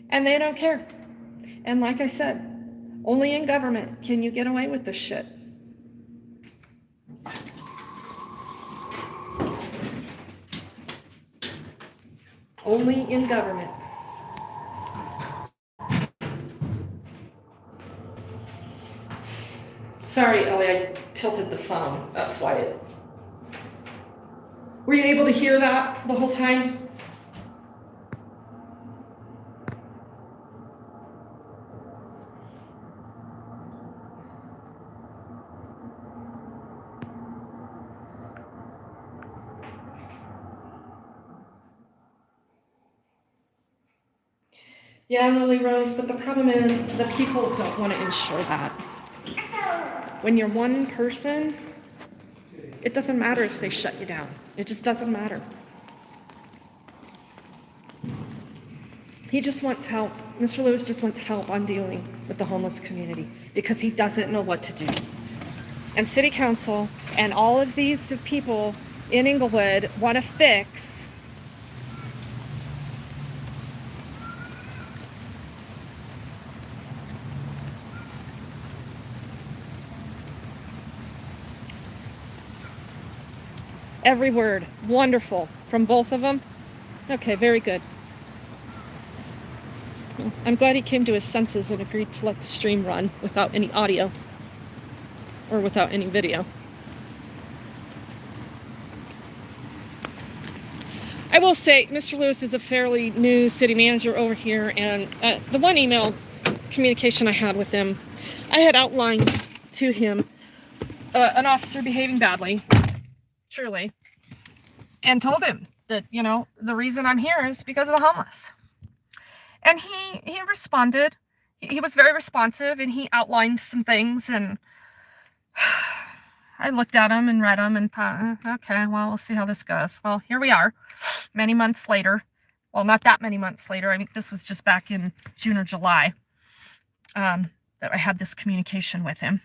And they don't care. And like I said, only in government can you get away with this shit. Only in government. Sorry, Ellie, I tilted the phone. That's why it... Were you able to hear that the whole time? Yeah, I'm Lily Rose, but the problem is the people don't want to ensure that. When you're one person, it doesn't matter if they shut you down. It just doesn't matter. He just wants help. Mr. Lewis just wants help on dealing with the homeless community because he doesn't know what to do. And City Council and all of these people in Englewood want to fix every word. Wonderful. From both of them? Okay, very good. I'm glad he came to his senses and agreed to let the stream run without any audio or without any video. I will say, Mr. Lewis is a fairly new city manager over here, and the one email communication I had with him, I had outlined to him an officer behaving badly, truly, and told him that, you know, the reason I'm here is because of the homeless. And he responded. He was very responsive, and he outlined some things, and I looked at them and read them and thought, okay, well, we'll see how this goes. Well, here we are, many months later. Well, not that many months later. I mean, this was just back in June or July that I had this communication with him.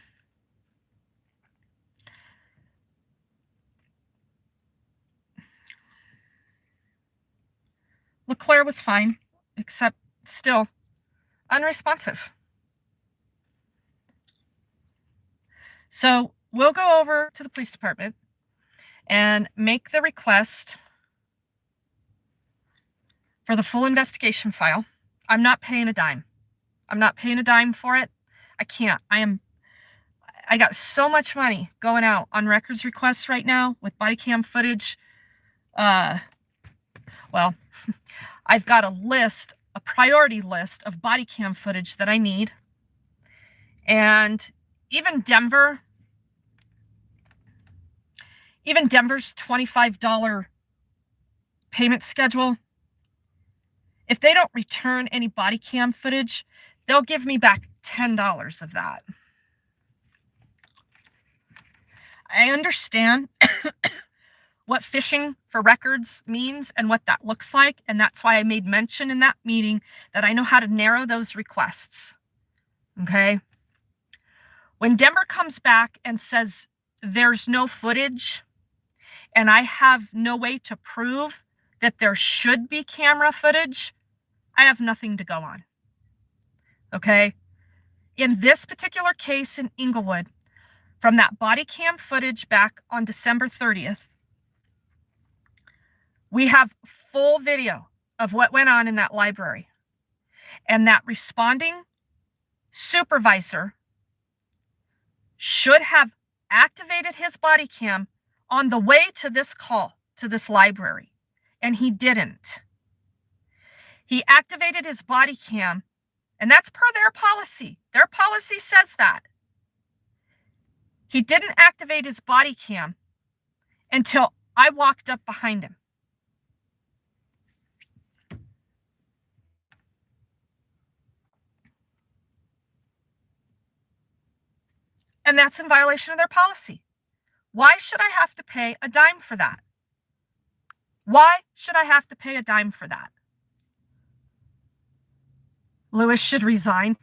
LeClaire was fine, except still unresponsive. So we'll go over to the police department and make the request for the full investigation file. I'm not paying a dime. I'm not paying a dime for it. I can't. I got so much money going out on records requests right now with body cam footage. Well, I've got a priority list of body cam footage that I need. And even Denver's $25 payment schedule, if they don't return any body cam footage, they'll give me back $10 of that. I understand what fishing for records means and what that looks like, and that's why I made mention in that meeting that I know how to narrow those requests. Okay? When Denver comes back and says there's no footage, and I have no way to prove that there should be camera footage, I have nothing to go on. Okay? In this particular case in Englewood, from that body cam footage back on December 30th, we have full video of what went on in that library. And that responding supervisor should have activated his body cam on the way to this call, to this library. And he didn't. He activated his body cam, and that's per their policy. Their policy says that. He didn't activate his body cam until I walked up behind him. And that's in violation of their policy. Why should I have to pay a dime for that? Why should I have to pay a dime for that? Lewis should resign.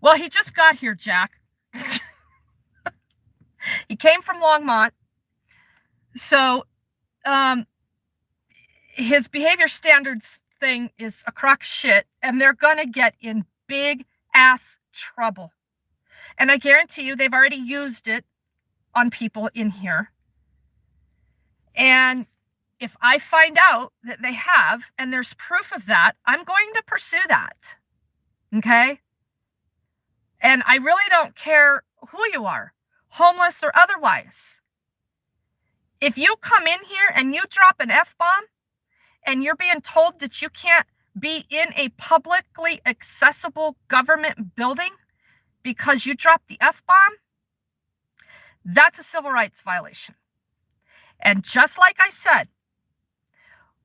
Well, he just got here, Jack. He came from Longmont. So his behavior standards thing is a crock of shit, and they're going to get in big ass trouble. And I guarantee you they've already used it on people in here. And if I find out that they have, and there's proof of that, I'm going to pursue that. Okay? And I really don't care who you are, homeless or otherwise. If you come in here and you drop an F-bomb and you're being told that you can't be in a publicly accessible government building because you dropped the F-bomb, that's a civil rights violation. And just like I said,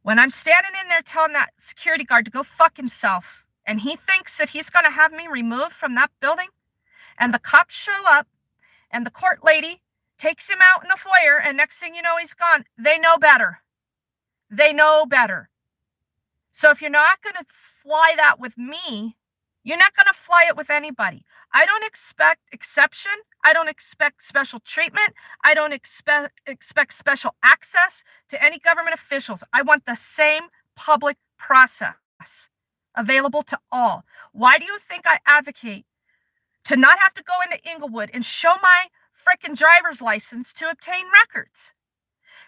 when I'm standing in there telling that security guard to go fuck himself, and he thinks that he's going to have me removed from that building, and the cops show up, and the court lady takes him out in the foyer, and next thing you know, he's gone. They know better. They know better. So if you're not going to fly that with me, you're not going to fly it with anybody. I don't expect exception. I don't expect special treatment. I don't expect special access to any government officials. I want the same public process available to all. Why do you think I advocate to not have to go into Englewood and show my frickin' driver's license to obtain records?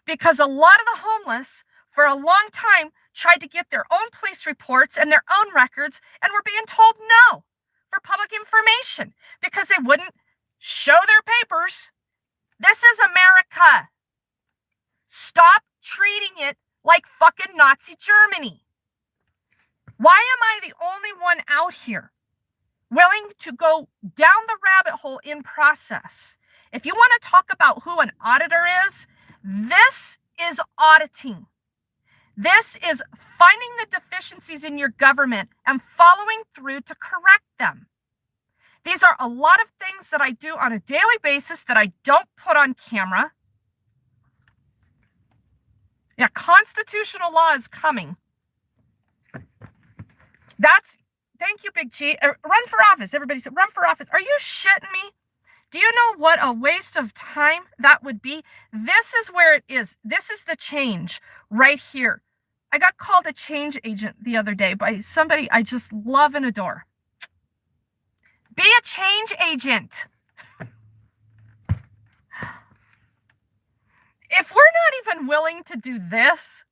Because a lot of the homeless for a long time tried to get their own police reports and their own records and were being told no for public information because they wouldn't show their papers. This is America. Stop treating it like fucking Nazi Germany. Why am I the only one out here willing to go down the rabbit hole in process? If you want to talk about who an auditor is, this is auditing. This is finding the deficiencies in your government and following through to correct them. These are a lot of things that I do on a daily basis that I don't put on camera. Yeah, constitutional law is coming. Thank you, Big G. Run for office. Everybody said, run for office. Are you shitting me? Do you know what a waste of time that would be? This is where it is. This is the change right here. I got called a change agent the other day by somebody I just love and adore. Be a change agent. If we're not even willing to do this,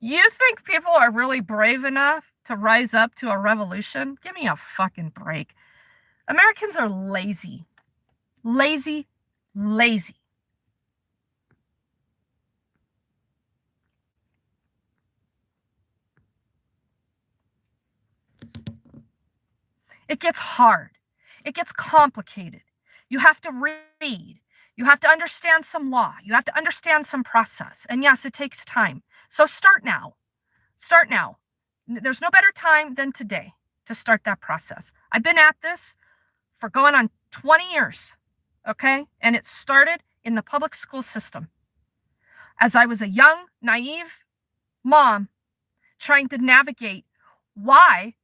you think people are really brave enough to rise up to a revolution? Give me a fucking break. Americans are lazy. Lazy, lazy. It gets hard. It gets complicated. You have to read. You have to understand some law. You have to understand some process. And yes, it takes time. So start now. Start now. There's no better time than today to start that process. I've been at this for going on 20 years, okay? And it started in the public school system. As I was a young, naive mom trying to navigate why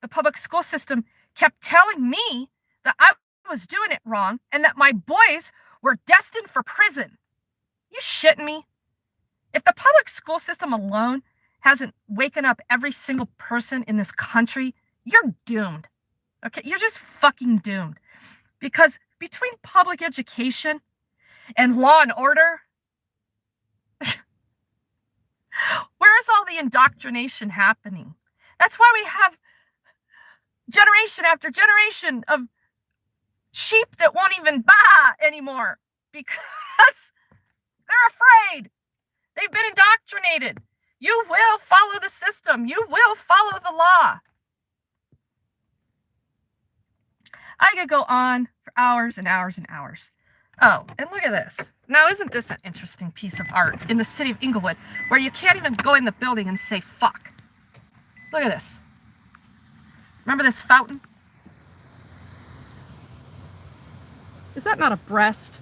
the public school system kept telling me that I was doing it wrong and that my boys were destined for prison. You shitting me? If the public school system alone hasn't waken up every single person in this country, you're doomed. Okay, you're just fucking doomed. Because between public education and law and order, where is all the indoctrination happening? That's why we have generation after generation of sheep that won't even baa anymore because they're afraid. They've been indoctrinated. You will follow the system. You will follow the law. I could go on for hours and hours and hours. Oh, and look at this. Now, isn't this an interesting piece of art in the city of Englewood where you can't even go in the building and say fuck? Look at this. Remember this fountain? Is that not a breast?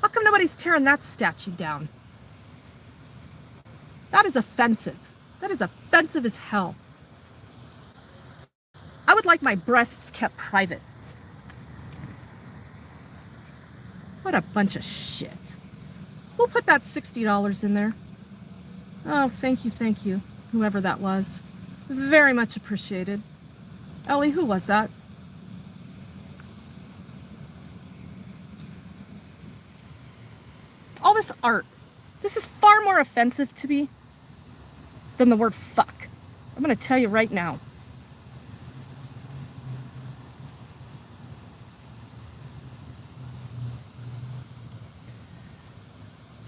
How come nobody's tearing that statue down? That is offensive. That is offensive as hell. I would would like my breasts kept private. What a bunch of shit. Who put that $60 in there? Oh, thank you, whoever that was. Very much appreciated. Ellie, who was that? All this art. This is far more offensive to me than the word fuck. I'm gonna tell you right now.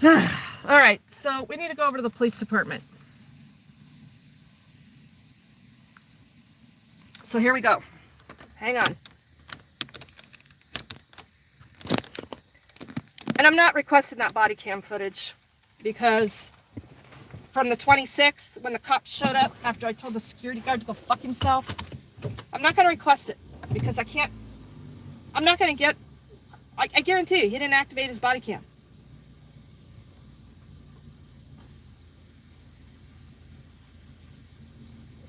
All right, so we need to go over to the police department. So here we go. Hang on. And I'm not requesting that body cam footage because from the 26th, when the cops showed up after I told the security guard to go fuck himself, I'm not going to request it because I'm not going to get, I guarantee you, he didn't activate his body cam.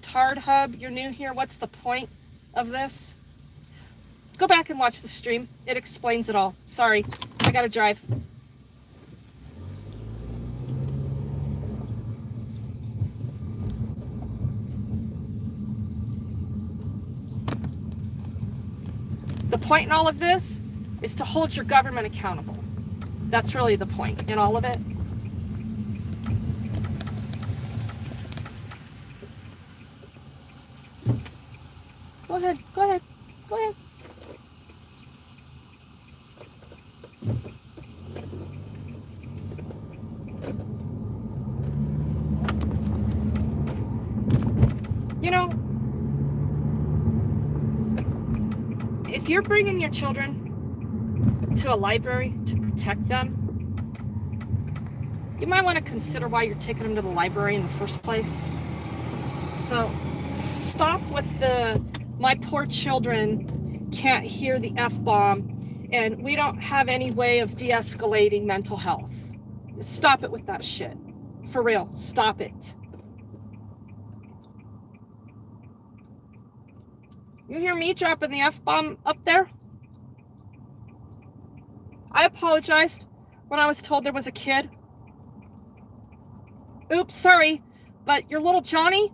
Tard Hub, you're new here. What's the point of this? Go back and watch the stream. It explains it all. Sorry, I gotta drive. The point in all of this is to hold your government accountable. That's really the point in all of it. Go ahead, go ahead, go ahead. You know, if you're bringing your children to a library to protect them, you might want to consider why you're taking them to the library in the first place. So stop with the my poor children can't hear the F-bomb and we don't have any way of de-escalating mental health. Stop it with that shit. For real, stop it. You hear me dropping the F-bomb up there? I apologized when I was told there was a kid. Oops, sorry, but your little Johnny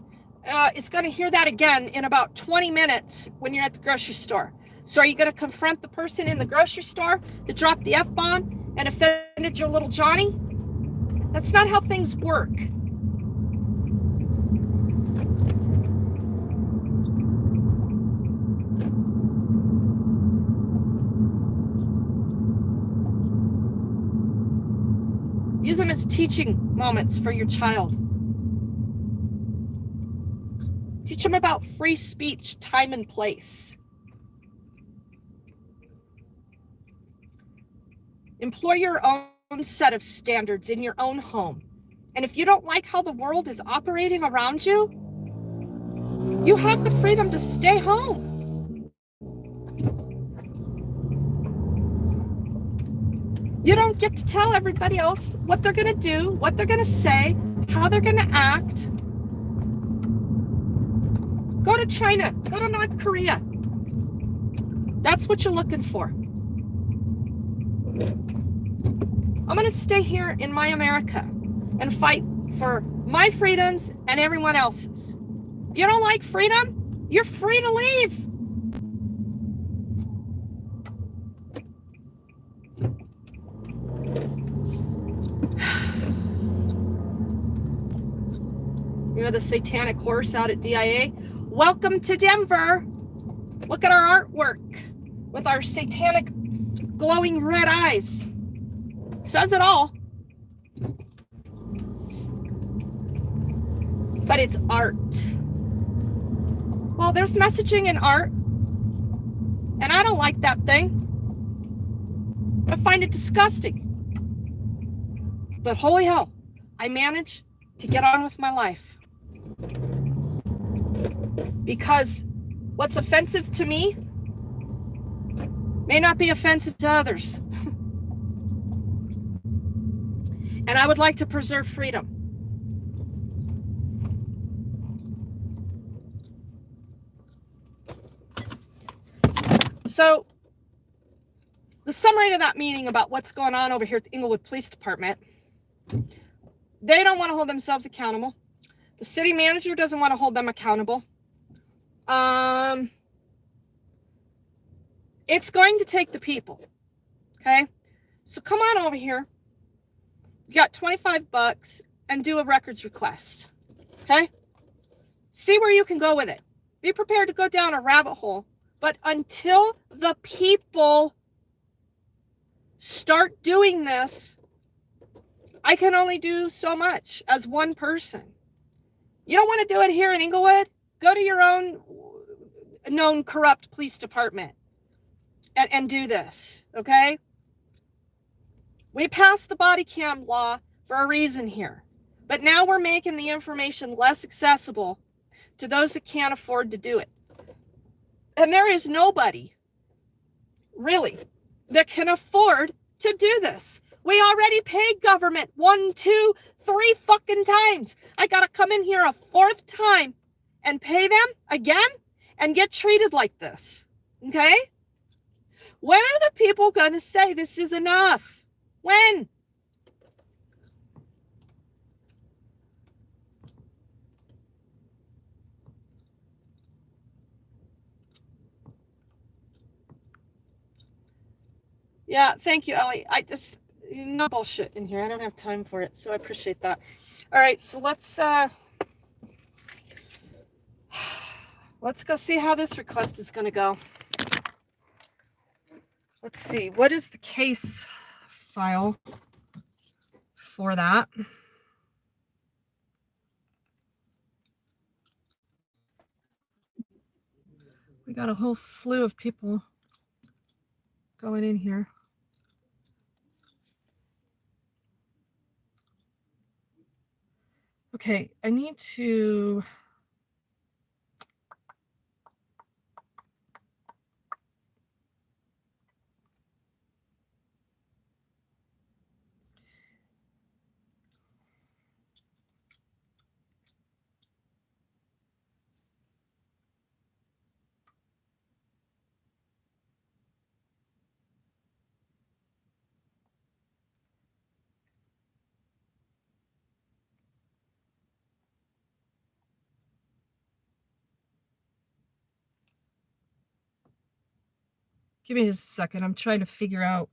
is going to hear that again in about 20 minutes when you're at the grocery store. So are you going to confront the person in the grocery store that dropped the F-bomb and offended your little Johnny? That's not how things work. Use them as teaching moments for your child. Teach them about free speech, time and place. Employ your own set of standards in your own home. And if you don't like how the world is operating around you, you have the freedom to stay home. You don't get to tell everybody else what they're going to do, what they're going to say, how they're going to act. Go to China, go to North Korea. That's what you're looking for. I'm going to stay here in my America and fight for my freedoms and everyone else's. If you don't like freedom, you're free to leave. You're the satanic horse out at DIA. Welcome to Denver. Look at our artwork with our satanic glowing red eyes. Says it all. But it's art. Well, there's messaging in art. And I don't like that thing. I find it disgusting. But holy hell, I managed to get on with my life. Because what's offensive to me may not be offensive to others. And I would like to preserve freedom. So the summary to that meeting about what's going on over here at the Englewood Police Department, they don't want to hold themselves accountable. The city manager doesn't want to hold them accountable. It's going to take the people. Okay? So come on over here. You got $25 and do a records request. Okay? See where you can go with it. Be prepared to go down a rabbit hole. But until the people start doing this, I can only do so much as one person. You don't want to do it here in Englewood? Go to your own known corrupt police department and do this, okay? We passed the body cam law for a reason here. But now we're making the information less accessible to those that can't afford to do it. And there is nobody, really, that can afford to do this. We already paid government 1, 2, 3 fucking times. I gotta come in here a 4th time and pay them again and get treated like this, okay? When are the people gonna say this is enough? When? Yeah, thank you, Ellie. No bullshit in here. I don't have time for it, so I appreciate that. All right, so let's go see how this request is going to go. Let's see. What is the case file for that? We got a whole slew of people going in here. Okay, I need to... Give me just a second. I'm trying to figure out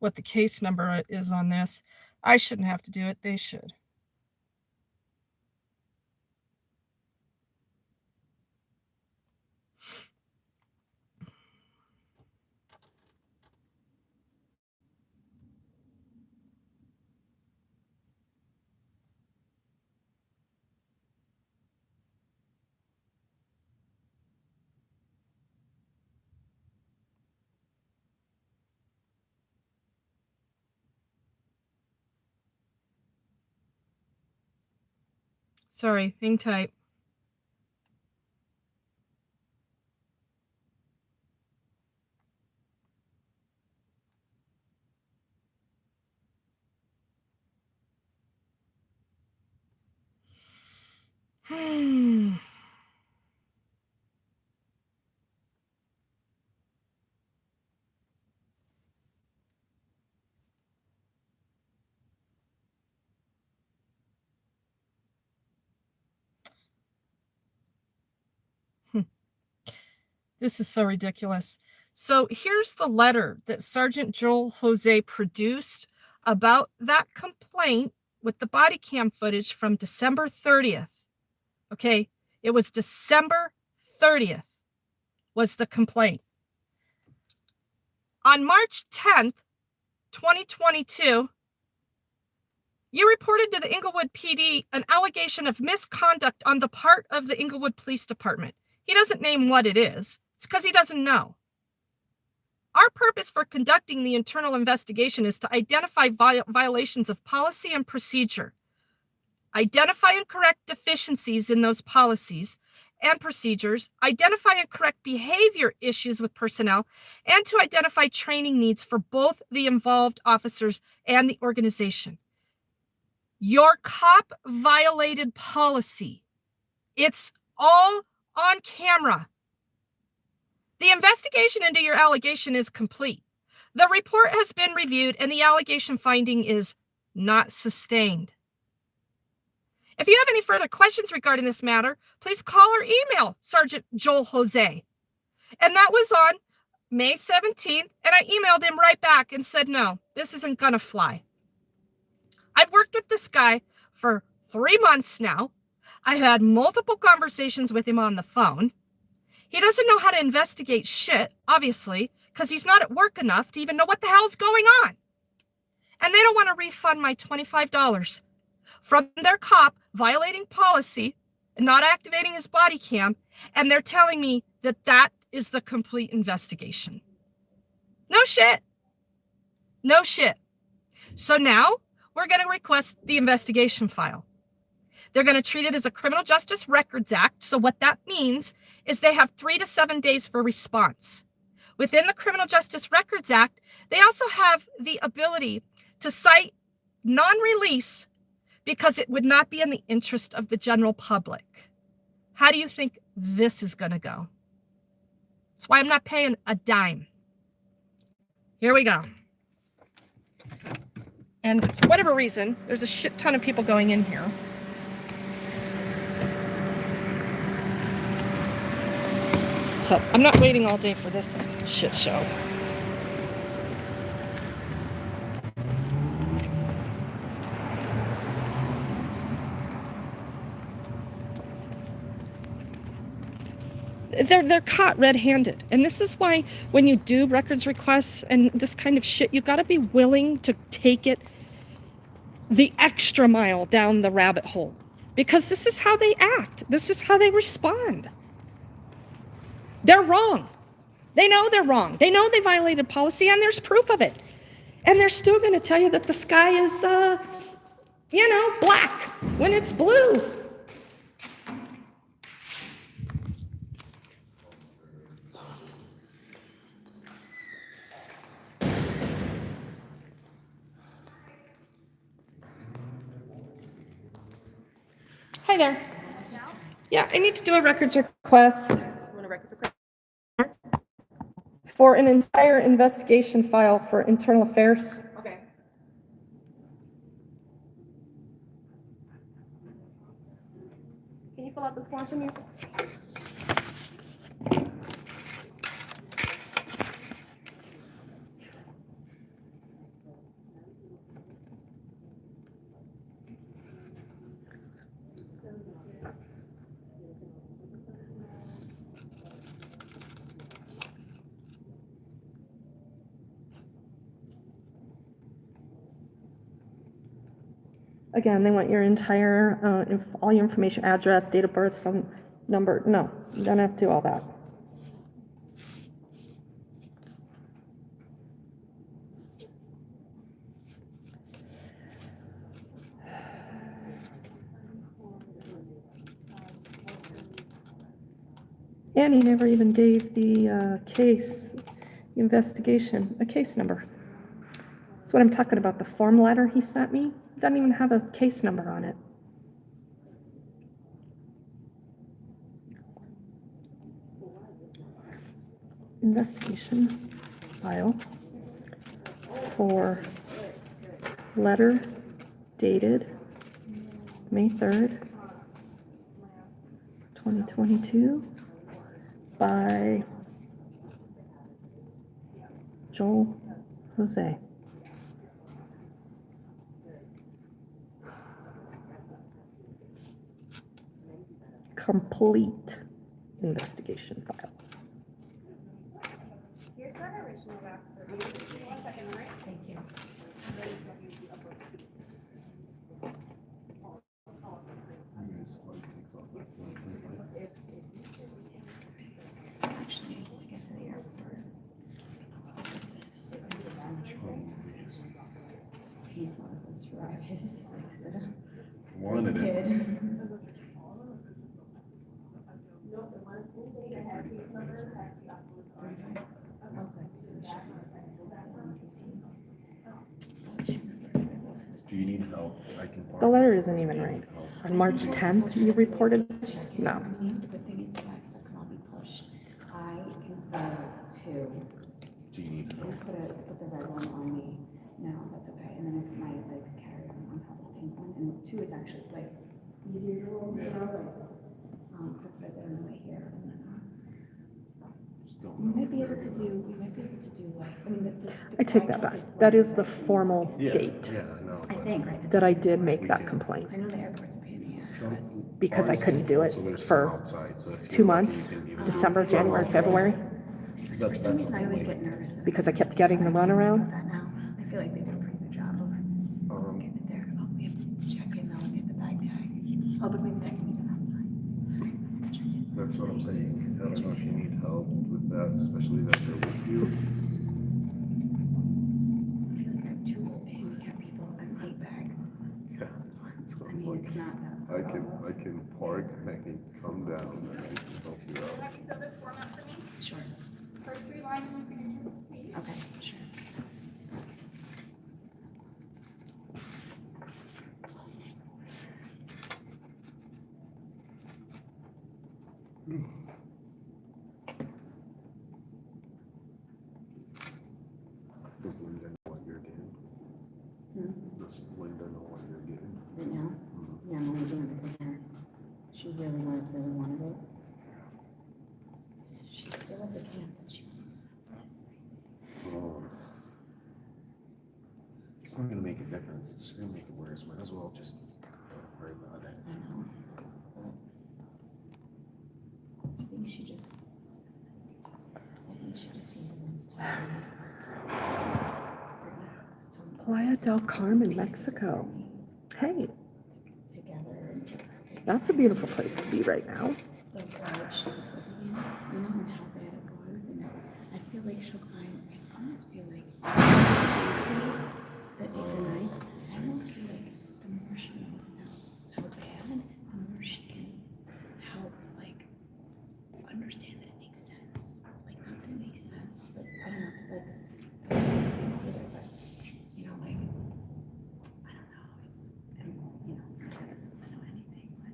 what the case number is on this. I shouldn't have to do it. They should. Sorry, hang tight. This is so ridiculous. So here's the letter that Sergeant Joel Jose produced about that complaint with the body cam footage from December 30th. Okay, it was December 30th was the complaint. On March 10th, 2022, you reported to the Englewood PD an allegation of misconduct on the part of the Englewood Police Department. He doesn't name what it is. It's because he doesn't know. Our purpose for conducting the internal investigation is to identify violations of policy and procedure, identify and correct deficiencies in those policies, and procedures, identify and correct behavior issues with personnel, and to identify training needs for both the involved officers and the organization. Your cop violated policy. It's all on camera. The investigation into your allegation is complete. The report has been reviewed and the allegation finding is not sustained. If you have any further questions regarding this matter, please call or email Sergeant Joel Jose. And that was on May 17th, and I emailed him right back and said, no, this isn't gonna fly. I've worked with this guy for 3 months now. I've had multiple conversations with him on the phone. He doesn't know how to investigate shit, obviously, because he's not at work enough to even know what the hell's going on. And they don't want to refund my $25 from their cop violating policy and not activating his body cam, and they're telling me that that is the complete investigation. No shit. No shit. So now we're going to request the investigation file. They're going to treat it as a Criminal Justice Records Act. So what that means is they have 3 to 7 days for response. Within the Criminal Justice Records Act, they also have the ability to cite non-release because it would not be in the interest of the general public. How do you think this is going to go? That's why I'm not paying a dime. Here we go. And for whatever reason, there's a shit ton of people going in here. So I'm not waiting all day for this shit show. They're caught red-handed. And this is why when you do records requests and this kind of shit, you got to be willing to take it the extra mile down the rabbit hole. Because this is how they act. This is how they respond. They're wrong. They know they're wrong. They know they violated policy, and there's proof of it. And they're still going to tell you that the sky is, black when it's blue. Hi there. Yeah, I need to do a records request. For an entire investigation file for internal affairs. Okay. Can you fill out this form for me? Again, they want your entire, all your information, address, date of birth, phone number. No, you don't have to do all that. And he never even gave the case investigation a case number. That's what I'm talking about. The form letter he sent me doesn't even have a case number on it. Investigation file for letter dated May 3rd, 2022 by Joel Jose. Complete investigation file. Here's our original back. 1 second, all right? Thank you. Actually, to get to the airport, it's so much painful as this ride is. Wanted it. Do you need help? I can park. The letter isn't even right. On March 10th, you reported this? No. The thing is, that stuff can all be pushed. I can put 2. Do you need I'm help? gonna put the red one on me. No, that's okay. And then I put my like carry on top of the pink one. And 2 is actually like easier to roll, you know, like, so that's what I did on the way here. And then, Just don't we know might be if able to they're- do, like, I mean, the I take that back. That is the formal Yeah, date yeah, I know. I but think, right? that I did make that complaint. I know the airport's a pain in the ass. some- Because I ours- couldn't do it so there's for some outside, so if you're 2 lucky, months, you can even- December, January, February, For some reason, I always get nervous. that because I kept getting the runaround. about that now. I feel like they do a pretty good job of getting it there. Oh, we have to check in though and get the bag tag. Oh, but maybe that can be done outside. Checked in. That's what I'm saying. I don't know if you need help with that, especially that they're with you. I feel like I have 2 handicapped people and 8 bags. Yeah. So I I'm mean, like, it's not that. I can park and I can come down and I can help you out. Have you fill this form out for me? Sure. First 3 lines of my signature, please. Okay, sure. Does Linda know what you're getting? Does Linda know what you're getting? Right now? Yeah, I'm only doing it because she really wanted it. She's still at the camp that she wants. Oh. It's not gonna make a difference. It's gonna make it worse. Might as well just don't worry about it. I know. But I think she just really wants to. Playa del Carmen, Mexico. Hey, Together and just. that's a beautiful place to be right now. The world she was living in, you know, and how bad it was, and I feel like she'll find, I almost feel like, that overnight, I almost feel like the more she knows about how bad, the more she can help, like, understand that it makes sense. Like, not that it makes sense, but I don't know, like, that doesn't make sense either, but, you know, like, I don't know, it's, and, you know, that doesn't know anything, but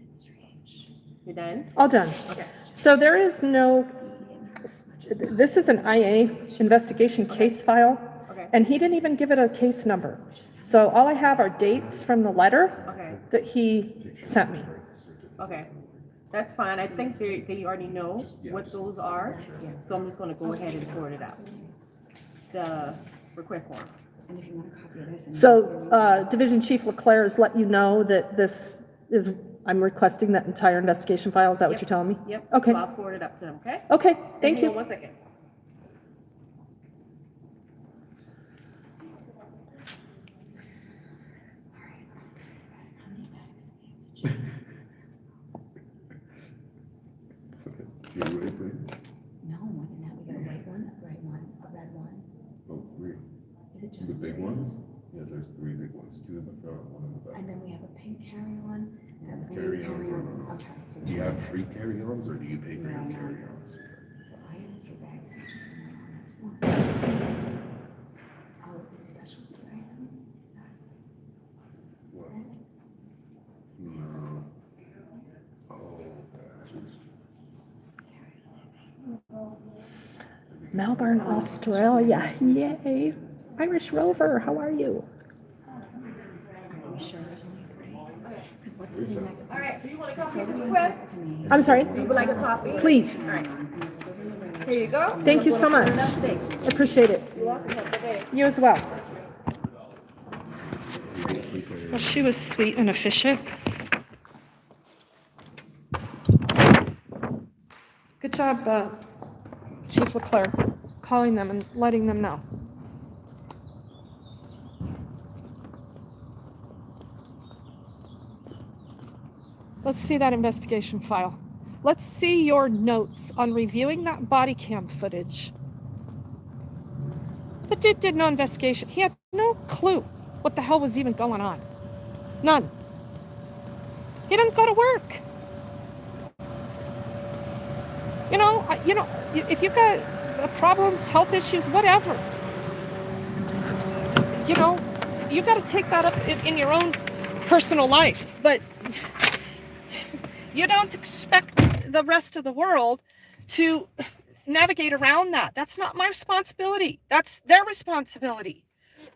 it's strange. You're done? All done. Okay. So there is no, this is an IA investigation case file, Okay. and he didn't even give it a case number. So all I have are dates from the letter Okay. that he sent me. Okay. That's fine. I think they already know what those are. So I'm just gonna go ahead and forward it out. The request form. And if you want a copy of this. and- So Division Chief Leclerc has let you know that this is, I'm requesting that entire investigation file. Is that what Yep. you're telling me? Yep. Okay. So I'll forward it up to them, okay? Okay, thank Hang on you. 1 second. How many bags do we have to check? You ready, please? No, more than that, we got a white one, a red one, a red one. Oh, 3. Is it The just? big ones? Yeah, there's 3 big ones. 2 in the front, 1 in the back. And then we have a pink carry-on. and a blue Carry-ons carry-on. are- Okay, so. Do you have free carry-ons or do you pay for your No, no. carry-ons? So I have 2 bags, and just send that on, that's one. Oh, the specialty item, is that? What? No. Oh, gosh. Melbourne, Australia. Yay. Irish Rover, how are you? Are we sure there's only 3? Because what's sitting next to me? All right, do you want a The copy of silver the one's request? next to me. I'm sorry? You would like a copy? Please. All right. And the silver and the red. Here you go. Thank you so much. Today. I appreciate it. You're welcome. Have a good day. You as well. Well, she was sweet and efficient. Good job, Chief Leclerc, calling them and letting them know. Let's see that investigation file. Let's see your notes on reviewing that body cam footage. The dude did no investigation. He had no clue what the hell was even going on. None. He didn't go to work. If you've got problems, health issues, whatever, you got to take that up in your own personal life. But you don't expect the rest of the world to navigate around that. That's not my responsibility. That's their responsibility.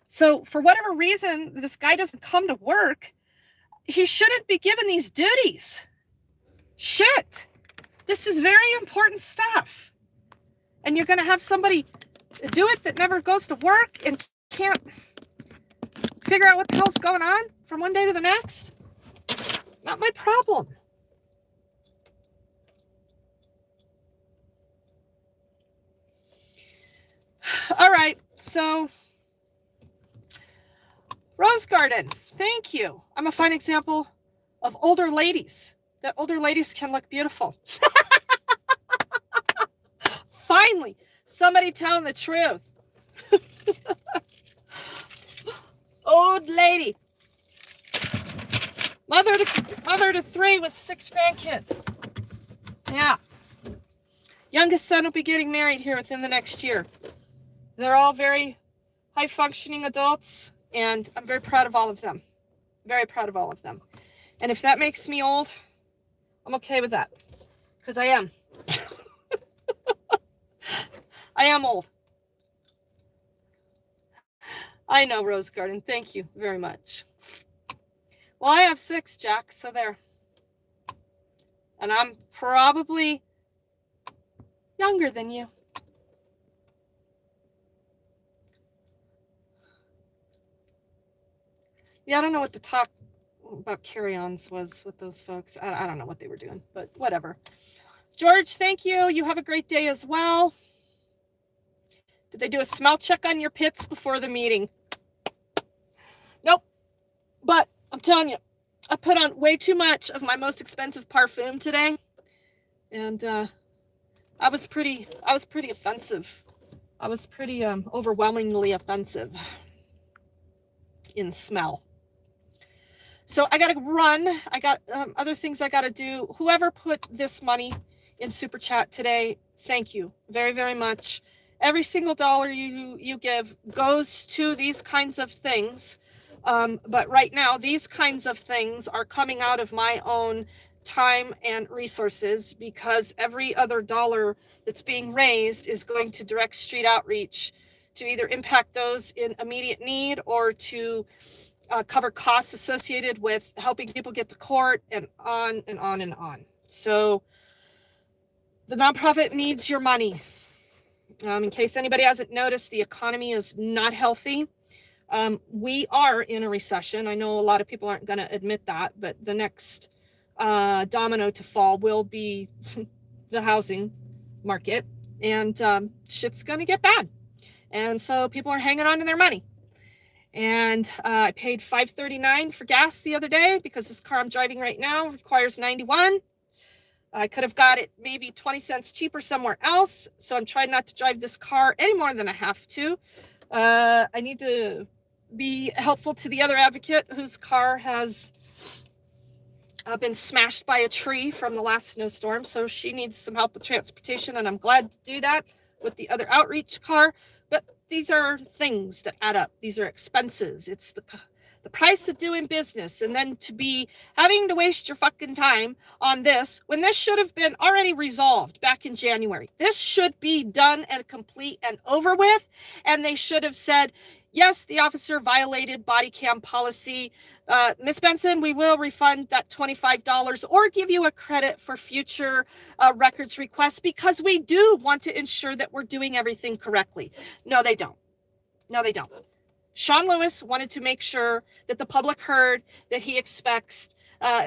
So for whatever reason, this guy doesn't come to work. He shouldn't be given these duties. Shit. This is very important stuff. And you're going to have somebody do it that never goes to work and can't figure out what the hell's going on from one day to the next? Not my problem. All right, so Rose Garden, thank you. I'm a fine example of older ladies, that older ladies can look beautiful. Finally, somebody telling the truth. Old lady. Mother to 3 with 6 grandkids. Yeah. Youngest son will be getting married here within the next year. They're all very high-functioning adults, and I'm very proud of all of them. Very proud of all of them. And if that makes me old, I'm okay with that, because I am. I am old. I know, Rose Garden. Thank you very much. Well, I have 6, Jack, so there. And I'm probably younger than you. Yeah, I don't know what the talk about carry-ons was with those folks. I don't know what they were doing, but whatever. George, thank you. You have a great day as well. Did they do a smell check on your pits before the meeting? Nope. But I'm telling you, I put on way too much of my most expensive parfum today. And I was pretty offensive. I was pretty overwhelmingly offensive in smell. So I got to run. I got other things I got to do. Whoever put this money in Super Chat today, thank you very, very much. Every single dollar you give goes to these kinds of things. But right now, these kinds of things are coming out of my own time and resources, because every other dollar that's being raised is going to direct street outreach to either impact those in immediate need or to cover costs associated with helping people get to court, and on and on and on. So the nonprofit needs your money. In case anybody hasn't noticed, the economy is not healthy. We are in a recession. I know a lot of people aren't going to admit that, but the next domino to fall will be the housing market, and shit's going to get bad. And so people are hanging on to their money. And I paid $5.39 for gas the other day because this car I'm driving right now requires 91. I could have got it maybe 20 cents cheaper somewhere else. So I'm trying not to drive this car any more than I have to. I need to be helpful to the other advocate whose car has been smashed by a tree from the last snowstorm. So she needs some help with transportation, and I'm glad to do that with the other outreach car. But these are things that add up. These are expenses. It's the price of doing business, and then to be having to waste your fucking time on this when this should have been already resolved back in January. This should be done and complete and over with. And they should have said, yes, the officer violated body cam policy. Ms. Benson, we will refund that $25 or give you a credit for future records requests, because we do want to ensure that we're doing everything correctly. No, they don't. No, they don't. Sean Lewis wanted to make sure that the public heard that he expects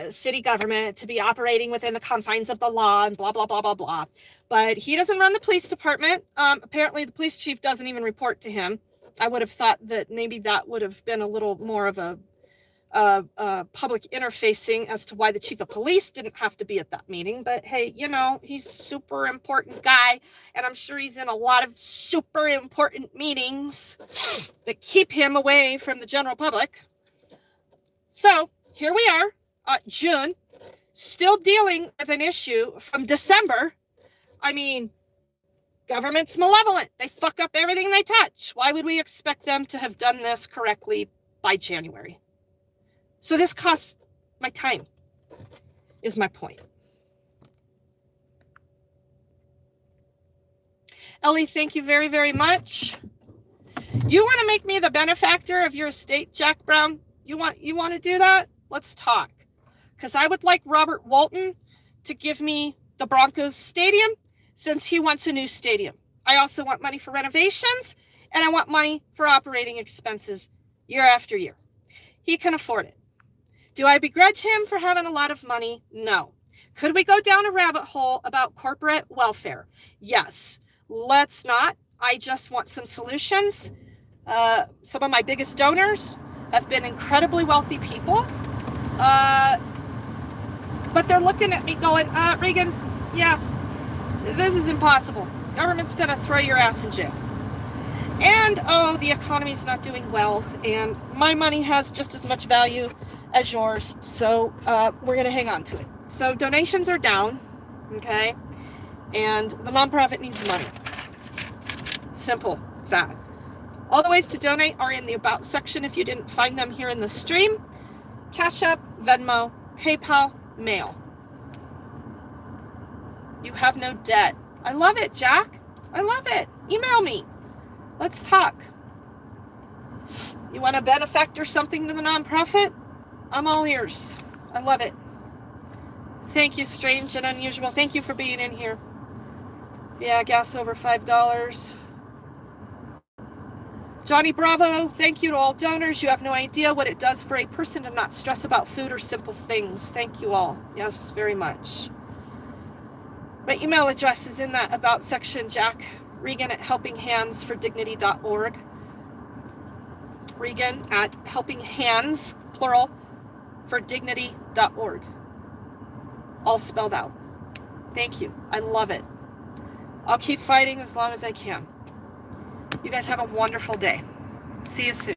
city government to be operating within the confines of the law and blah, blah, blah, blah, blah. But he doesn't run the police department. Apparently, the police chief doesn't even report to him. I would have thought that maybe that would have been a little more of a public interfacing as to why the chief of police didn't have to be at that meeting. But hey, he's a super important guy, and I'm sure he's in a lot of super important meetings that keep him away from the general public. So here we are, June, still dealing with an issue from December I mean, government's malevolent. They fuck up everything they touch. Why would we expect them to have done this correctly by January? So this costs my time, is my point. Ellie, thank you very, very much. You want to make me the benefactor of your estate, Jack Brown? You want to do that? Let's talk. Because I would like Robert Walton to give me the Broncos stadium since he wants a new stadium. I also want money for renovations, and I want money for operating expenses year after year. He can afford it. Do I begrudge him for having a lot of money? No. Could we go down a rabbit hole about corporate welfare? Yes. Let's not. I just want some solutions. Some of my biggest donors have been incredibly wealthy people. But they're looking at me going, Regan, yeah, this is impossible. Government's going to throw your ass in jail. And, oh, the economy's not doing well, and my money has just as much value as yours, so we're going to hang on to it. So donations are down, okay? And the nonprofit needs money. Simple fact. All the ways to donate are in the About section if you didn't find them here in the stream. Cash App, Venmo, PayPal, mail. You have no debt. I love it, Jack. I love it. Email me. Let's talk. You want to benefactor something to the nonprofit? I'm all ears. I love it. Thank you, Strange and Unusual. Thank you for being in here. Yeah, gas over $5. Johnny Bravo, thank you to all donors. You have no idea what it does for a person to not stress about food or simple things. Thank you all. Yes, very much. My email address is in that About section, Jack. Regan at helpinghandsfordignity.org. Regan at helpinghands, plural, for dignity.org. All spelled out. Thank you. I love it. I'll keep fighting as long as I can. You guys have a wonderful day. See you soon.